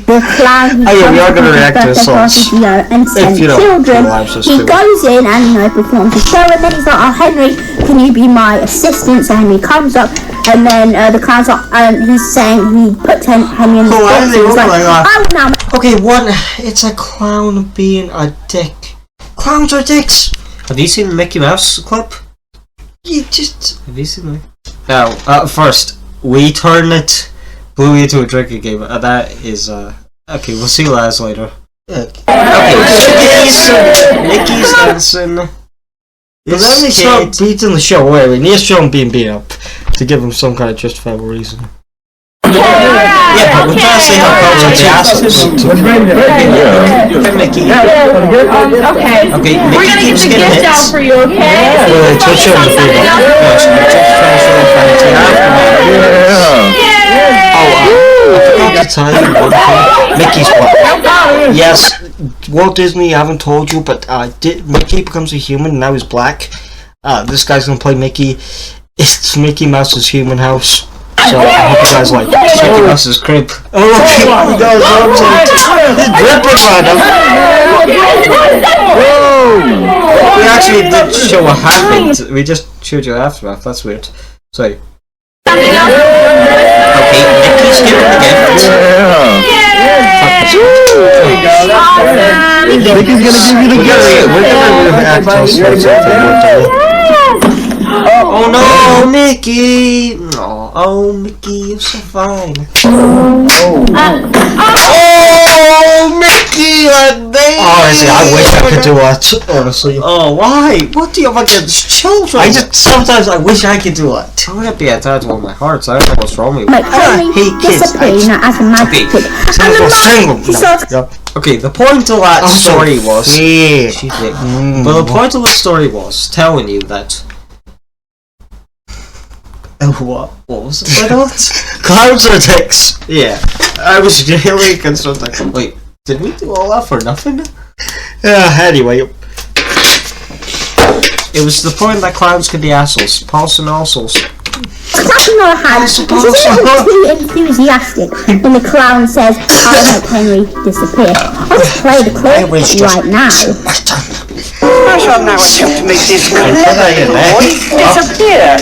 C: The clown,
B: Oh yeah, we are going to react to this song.
C: you know, and send children. He goes in and, you know, performs a show, and then he's like, oh, Henry, can you be my assistant? So Henry comes up, and then the clown's like, he's saying, he puts Henry in the box, and he's like, oh, no.
B: Okay, one, it's a clown being a dick. Clowns are dicks!
A: Have you seen the Mickey Mouse clip?
B: You just...
A: Have you seen that? Now, first, we turn it blue into a drinking game, and that is, okay, we'll see Laz later. Okay, Mickey's dancing.
B: But then they start beating the show away. We need to show him being beat up to give him some kind of justifiable reason.
A: Yeah, but we're trying to see how close the assholes. Mickey. Okay, Mickey keeps getting hits.
F: For you, okay?
B: Touch on the Mickey's black. Yes, Walt Disney, I haven't told you, but Mickey becomes a human and now he's black. This guy's gonna play Mickey. It's Mickey Mouse's human house. So I hope you guys like it.
A: Mickey Mouse's crib.
B: Oh, okay, you guys love it.
A: We actually did show what happened. We just showed you the aftermath. That's weird. Sorry. Okay, Mickey's giving the gift.
B: Mickey's gonna give you the gift. We're gonna react to
A: Oh no, Mickey! Oh, Mickey, you're so fine.
B: Oh, Mickey, honestly, I wish I could do that. Honestly.
A: Oh, why? What do you have against children?
B: Sometimes I wish I could do that.
A: I'm gonna be attached to my heart. So I don't know what's wrong with you.
C: Like, Henry disappears, you know, as a magic trick. And the man, he starts...
A: Okay, the point of that story was... But the point of the story was telling you that... What was it?
B: Clowns are dicks.
A: Yeah, I was really concerned. Like, wait, did we do all that for nothing?
B: Anyway.
A: It was the point that clowns could be assholes. Paulson assholes.
C: Clapping our hands, this isn't too enthusiastic when the clown says, I'll make Henry disappear. I'll just play the clip right now.
G: I shall now attempt to make this clever boy disappear.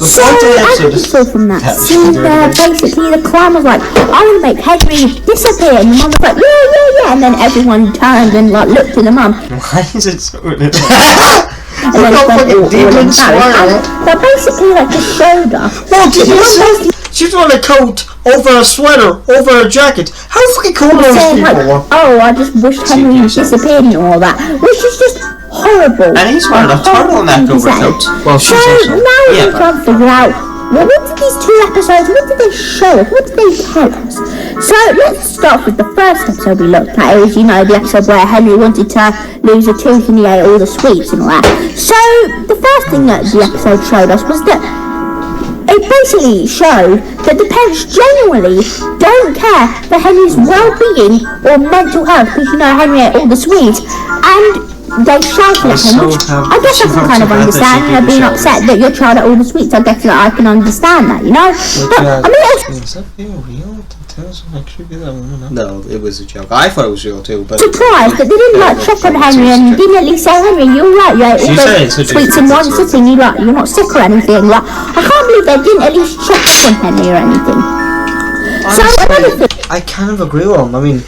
C: So, as you saw from that scene there, basically the clown was like, I want to make Henry disappear, and the mum was like, yeah, and then everyone turned and like looked at the mum.
A: Why is it so...
C: And then it went all embarrassed. But basically, like, just showed us.
B: Well, did you see? She's wearing a coat over a sweater, over a jacket. How fucking cool are those people?
C: Like, oh, I just wish Henry disappeared and all that, which is just horrible.
A: And he's wearing a turtleneck over a coat.
B: Well,
C: so now we're trying to figure out, well, what did these two episodes, what did they show us? What did they tell us? So let's start with the first episode we looked at. It was, you know, the episode where Henry wanted to lose a tooth and he ate all the sweets and all that. So the first thing that the episode showed us was that it basically showed that the parents genuinely don't care for Henry's well-being or mental health, because, you know, Henry ate all the sweets, and they shouted at him, which I guess I can kind of understand, you know, being upset that your child ate all the sweets. I guess that I can understand that, you know. But I mean,
A: is that being real?
B: doesn't actually be that one.
A: No, it was a joke. I thought it was real too, but
C: Surprised that they didn't like check on Henry and didn't at least say, Henry, you're right, you ate all those sweets in one sitting, you're not sick or anything. Like, I can't believe they didn't at least check on Henry or anything. So another thing,
B: I kind of agree with him. I mean,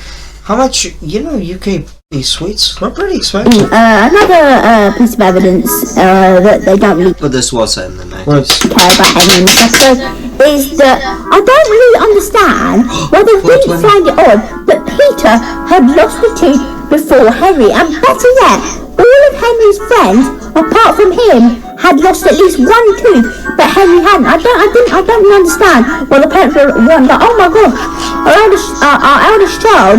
B: how much, UK these sweets are pretty expensive.
C: another piece of evidence that they don't really
A: But this was in the night.
C: care about Henry in this episode is that I don't really understand why they really find it odd that Peter had lost a tooth before Henry, and better yet, all of Henry's friends, apart from him, had lost at least one tooth, but Henry hadn't. I don't really understand why the parents were like, oh my gosh, our eldest child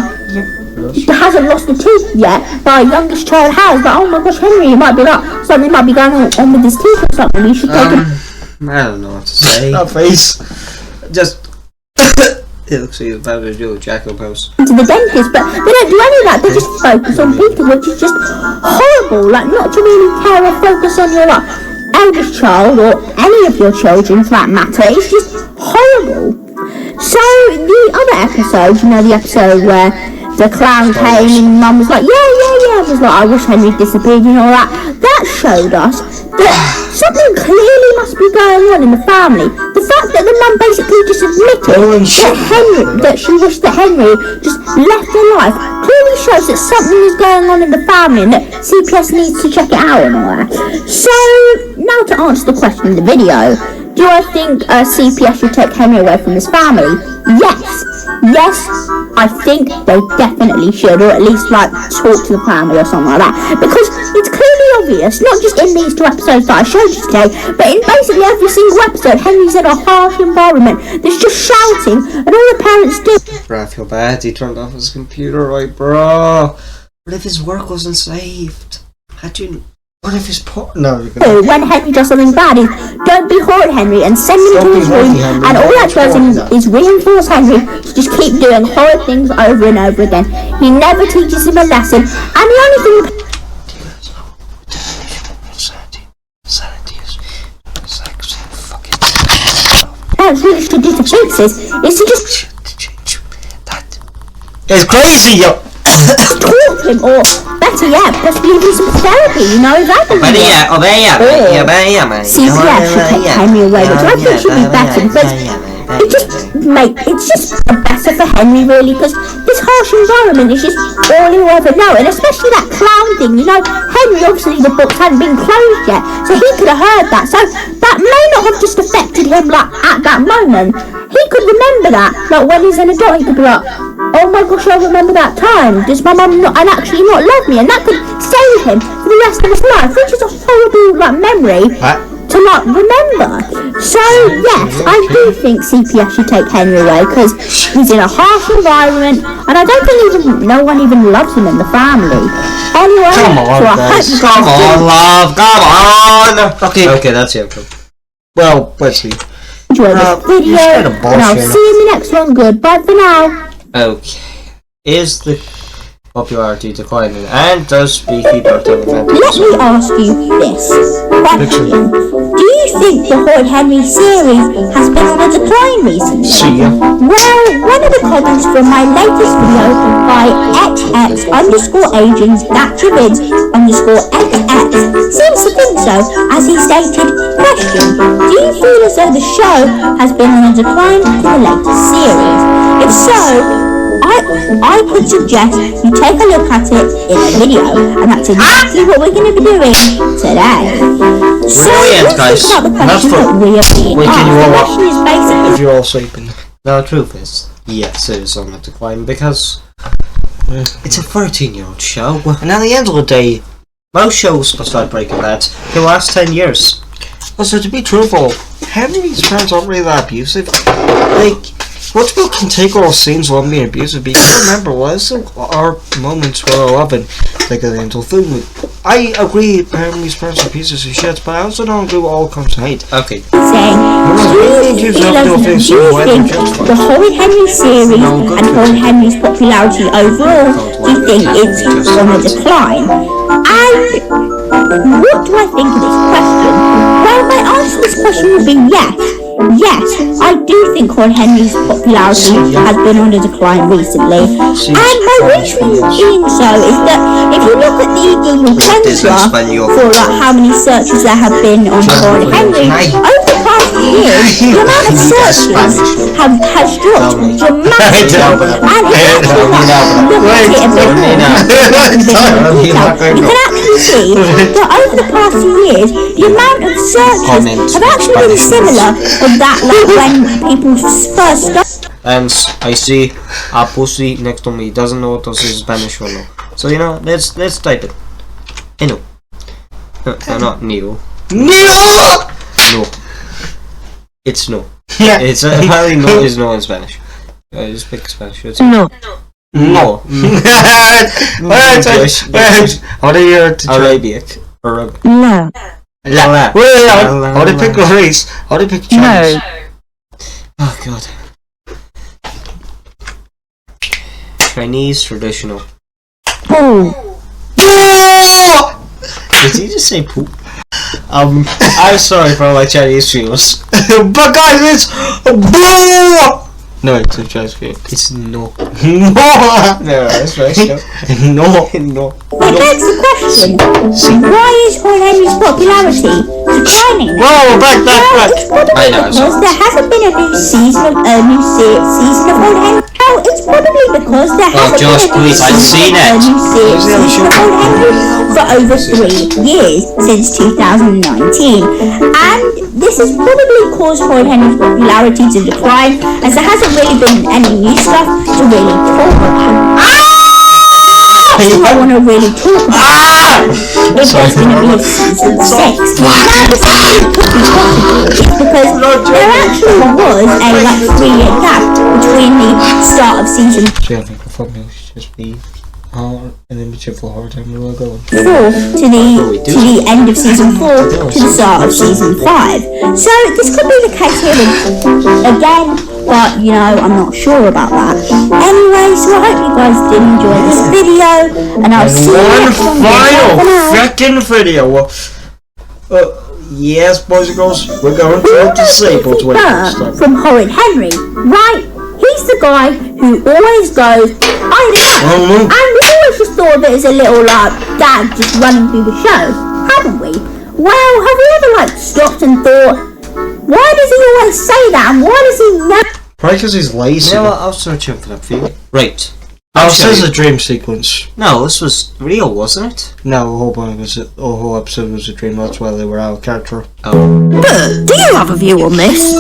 C: hasn't lost a tooth yet, but our youngest child has. But oh my gosh, Henry, it might be like something might be going on with his teeth or something. We should take him.
A: I don't know what to say.
B: That face.
A: Just it looks like he's about to do a jackal pose.
C: To the dentist, but they don't do any of that. They just focus on Peter, which is just horrible. Like, not to really care or focus on your eldest child or any of your children for that matter. It's just horrible. So the other episode, the episode where the clown came and Mum was like, yeah, was like, I wish Henry disappeared and all that. That showed us that something clearly must be going on in the family. The fact that the mum basically just admitted that she wished that Henry just left her life clearly shows that something is going on in the family and that CPS needs to check it out and all that. So now to answer the question in the video, do I think CPS should take Henry away from his family? Yes, I think they definitely should, or at least talk to the family or something like that, because it's clearly obvious, not just in these two episodes that I showed you today, but in basically every single episode, Henry's in a harsh environment that's just shouting, and all the parents do.
A: Bro, I feel bad. He turned off his computer, right, bro? What if his work wasn't saved? What if his
C: when Henry does something bad is don't be horrid, Henry, and send him to his room, and all that does is reinforce Henry to just keep doing horrid things over and over again. He never teaches him a lesson, and the only thing parents really should do to fix this is to just
B: it's crazy, yo.
C: talk to him, or better yet, possibly even some therapy, that would be CPS should take Henry away, which I think should be better, because it's just better for Henry, really, because this harsh environment is just all he'll ever know, and especially that clown thing, Henry, obviously the books hadn't been closed yet, so he could have heard that, so that may not have just affected him, at that moment. He could remember that, when he's an adult, he could be like, oh my gosh, I remember that time. Does my mum actually not love me? And that could stay with him for the rest of his life, which is a horrible memory to remember. So yes, I do think CPS should take Henry away because he's in a harsh environment, and I don't think no one even loves him in the family. Anyway,
B: come on, love, come on.
A: Okay, that's it.
B: Well, let's see.
C: Enjoy this video, and I'll see you in the next one. Goodbye for now.
A: Okay. Is the popularity declining, and does Beefy Birthday event?
C: Let me ask you this question. Do you think the Horrid Henry series has been on a decline recently?
B: See ya.
C: Well, one of the comments from my latest video by XX_agents_XX seems to think so, as he stated, question, do you feel as though the show has been on a decline for the latest series? If so, I would suggest you take a look at it in a video, and that's exactly what we're going to be doing today. So,
A: guys.
C: That's for
B: waking you all up
C: basically,
B: if you're all sleeping.
A: The truth is, yes, it is on a decline because it's a 13-year-old show, and at the end of the day, most shows besides Breaking Bad can last 10 years.
B: Also, to be truthful, Henry's parents aren't really that abusive. Most people can take all scenes while being abusive, but you gotta remember, there are moments where I love it, like the Angel thing. I agree Henry's parents are pieces of shit, but I also don't agree with all comes to hate.
A: Okay.
C: saying, do you think the Horrid Henry series and Horrid Henry's popularity overall, do you think it's on a decline? And what do I think of this question? Well, my answer to this question would be yes. Yes, I do think Horrid Henry's popularity has been on a decline recently. And my reasoning being so is that if you look at the Google Trends graph for how many searches there have been on Horrid Henry, over the past years, the amount of searches has dropped dramatically. And if you actually look at it a bit more, you can actually see that over the past few years, the amount of searches have actually been similar of that like when people first started.
A: And I see a pussy next to me doesn't know what this is Spanish or no. So you know, let's type it. No. No, not new. No. It's no.
B: Yeah.
A: It's apparently no is no in Spanish. I just pick Spanish. It's
C: No.
A: No.
B: How do you
A: Arabic.
C: No.
B: How do you pick a race? How do you pick Chinese?
A: Oh god. Chinese traditional.
C: Oh.
A: Did he just say poop? I'm sorry for all my Chinese streamers.
B: But guys, it's boo! No, it's a Chinese game.
A: It's no.
B: No!
A: No, that's right.
B: No.
A: No.
C: It begs the question, why is Horrid Henry's popularity declining?
B: Whoa, back.
C: It's probably
A: I know,
C: because there hasn't been a new season of season of Horrid Henry. No, it's probably because there hasn't
A: Josh,
C: been a new
A: please, I've seen
C: season
A: it.
C: of Horrid Henry for over 3 years, since 2019. And this has probably caused Horrid Henry's popularity to decline, as there hasn't really been any new stuff to really talk about. I want to really talk about if there's going to be a season 6. Now this actually could be possible because there actually was a 3-year gap between the start of season 4 to the end of season 4 to the start of season 5. So this could be the case here again, but you know, I'm not sure about that. Anyway, so I hope you guys did enjoy this video, and I'll see you next one.
B: Final second video. Yes, boys and girls, we're going to disabled
C: from Horrid Henry, right? He's the guy who always goes, I don't know. And we always just thought of it as a little gag just running through the show, haven't we? Well, have we ever stopped and thought, why does he always say that, and why does he never?
B: Probably because he's lazy.
A: You know what, I'll search him for that for you. Right.
B: Oh, this is a dream sequence.
A: No, this was real, wasn't it?
B: No, the whole episode was a dream. That's why they were out of character.
A: Oh.
F: Do you have a view on this?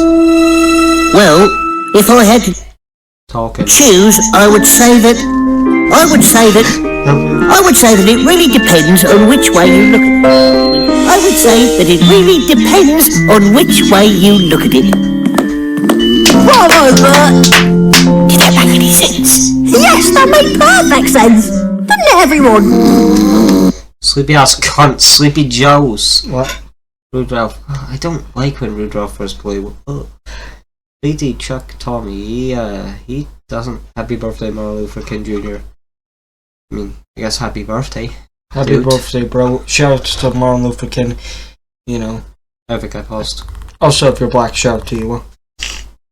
F: Well, if I had to choose, I would say that it really depends on which way you look at it. I would say that it really depends on which way you look at it. Bravo, Bert! Did that make any sense? Yes, that made perfect sense! Didn't it, everyone?
A: Sleepy ass cunt, Sleepy Joes.
B: What?
A: Rudolph. Oh, I don't like when Rudolph first played. Oh. Lady Chuck Tommy, he doesn't. Happy birthday, Martin Luther King Jr. I mean, I guess happy birthday.
B: Happy birthday, bro. Shout out to Martin Luther King. You know.
A: I think I paused.
B: Also, if you're black, shout out to you.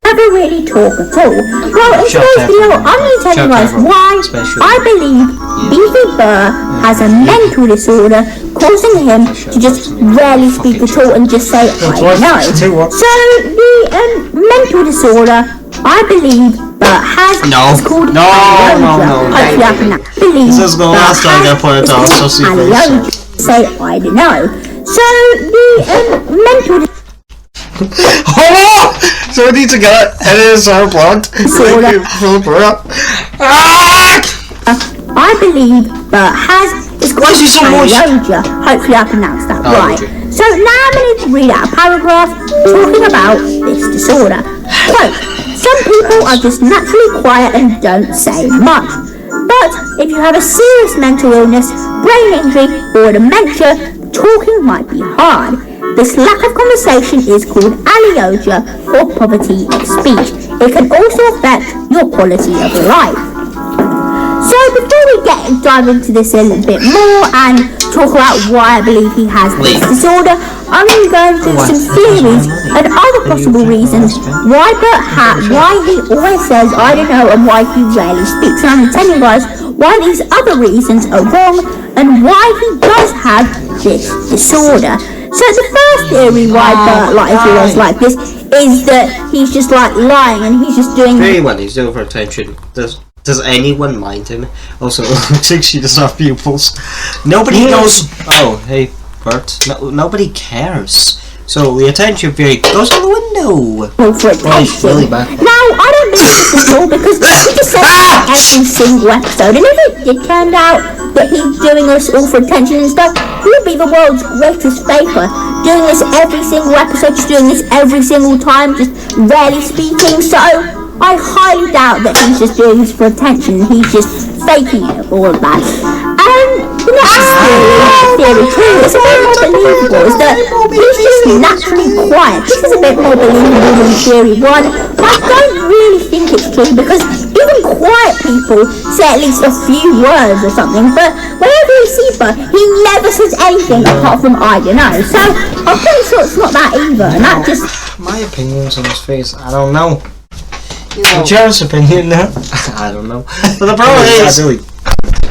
C: Never really talk at all. Well, in today's video, I'm going to tell you guys why I believe Beefy Burr has a mental disorder, causing him to just rarely speak at all and just say, I know. So, the mental disorder I believe Bert has is called Alioja.
A: This is the last time I put it on, so see
C: Alioja. Say, I don't know. So, the mental
B: So we need to get it is our blood.
C: I believe Bert is called Alioja. Hopefully I pronounced that right. So now I'm going to read out a paragraph talking about this disorder. Quote, some people are just naturally quiet and don't say much. But if you have a serious mental illness, brain injury or dementia, talking might be hard. This lack of conversation is called Alioja or poverty of speech. It can also affect your quality of life. So before we dive into this a little bit more and talk about why I believe he has this disorder, I'm going to go through some theories and other possible reasons why he always says I don't know and why he rarely speaks. And I'm going to tell you guys why these other reasons are wrong and why he does have this disorder. So the first theory why Bert lies like this is that he's just like lying and he's just doing...
A: Anyone he's doing for attention. Does anyone mind him? Also, looks like she does have pupils. Nobody knows... Oh, hey, Bert. Nobody cares. So the attention theory goes out the window.
C: For attention.
A: Really bad.
C: Now, I don't believe this at all because he just says that every single episode. And if it turned out that he's doing this all for attention and stuff, he would be the world's greatest faker. Doing this every single episode, just doing this every single time, just rarely speaking. So I highly doubt that he's just doing this for attention. He's just faking it, all of that. The next theory too is a bit more believable, is that he's just naturally quiet. This is a bit more believable than theory 1, but I don't really think it's true because even quiet people say at least a few words or something, but whenever you see Bert, he never says anything apart from I don't know. So I'm pretty sure it's not that either, and that just...
B: My opinion's on his face, I don't know.
A: What's
B: Jared's opinion now?
A: I don't know. But the problem is...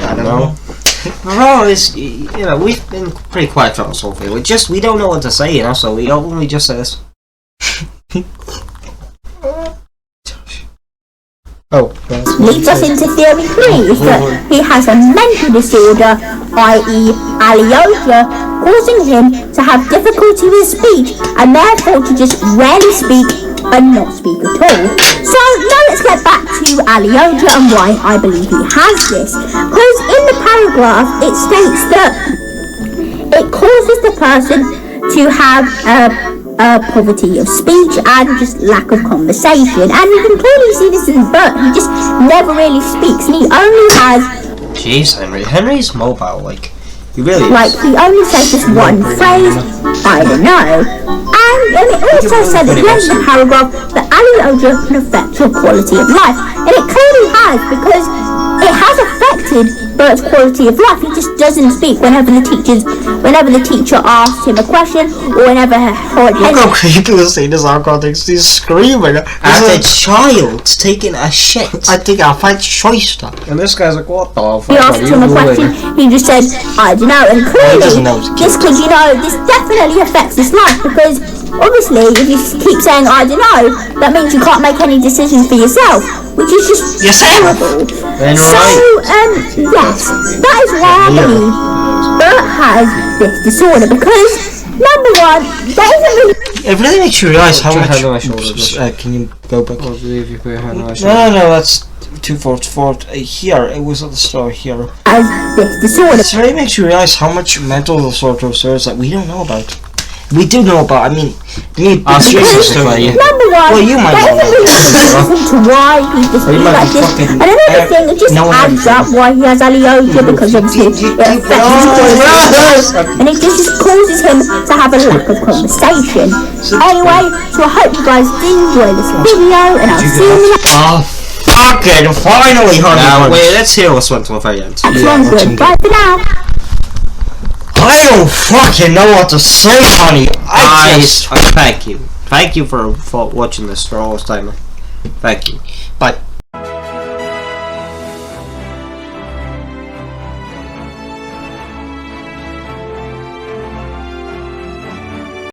A: I don't know. The problem is, you know, we've been pretty quiet throughout this whole thing. We don't know what to say, you know, so we only just say this.
C: Leads us into theory 3, is that he has a mental disorder, i.e. Alyosha, causing him to have difficulty with speech and therefore to just rarely speak and not speak at all. So now let's get back to Alyosha and why I believe he has this. Because in the paragraph it states that it causes the person to have poverty of speech and just lack of conversation, and you can clearly see this in Bert. He just never really speaks, and he only has...
A: Jeez, Henry's mobile, like, he really
C: like, he only says this one phrase, I don't know. And it also said at the end of the paragraph that Alyosha can affect your quality of life, and it clearly has, because it has affected Bert's quality of life. He just doesn't speak whenever the teacher asks him a question, or whenever horrid
B: Look how creepy this scene is, our context. He's screaming.
A: as a child taking a shit.
B: I think I'll find Shoyster.
A: And this guy's like, what the fuck?
C: he asked him a question, he just said, I don't know, and clearly,
B: doesn't know.
C: just because, you know, this definitely affects his life, because obviously, if you keep saying, I don't know, that means you can't make any decisions for yourself, which is just terrible.
A: Then
C: So, yes, that is why I believe Bert has this disorder, because, number one, there isn't really...
B: It really makes you realise how much...
A: on my shoulders.
B: Can you go back?
A: If you put your hand on my
B: No, that's 244. Here, it was at the start here.
C: has this disorder.
B: It really makes you realise how much mental disorders there is that we don't know about. We do know about, I mean,
A: Jesus,
C: Number one,
B: Well, you might
C: there
B: know
C: isn't really a reason to why he just
B: you
C: feels
B: might
C: like
B: be
C: this.
B: fucking-
C: And another thing, it just
B: no one
C: adds up why he has Alyosha, because obviously it affects his quality, and it just causes him to have a lack of conversation. Anyway, so I hope you guys did enjoy this video, and I'll see you in the next
B: Oh, fucking finally, honey.
A: Now, wait, let's hear what's went to the very end.
C: one. Goodbye for now.
B: I don't fucking know what to say, honey.
A: Thank you. Thank you for watching this for all this time. Thank you.
B: Bye.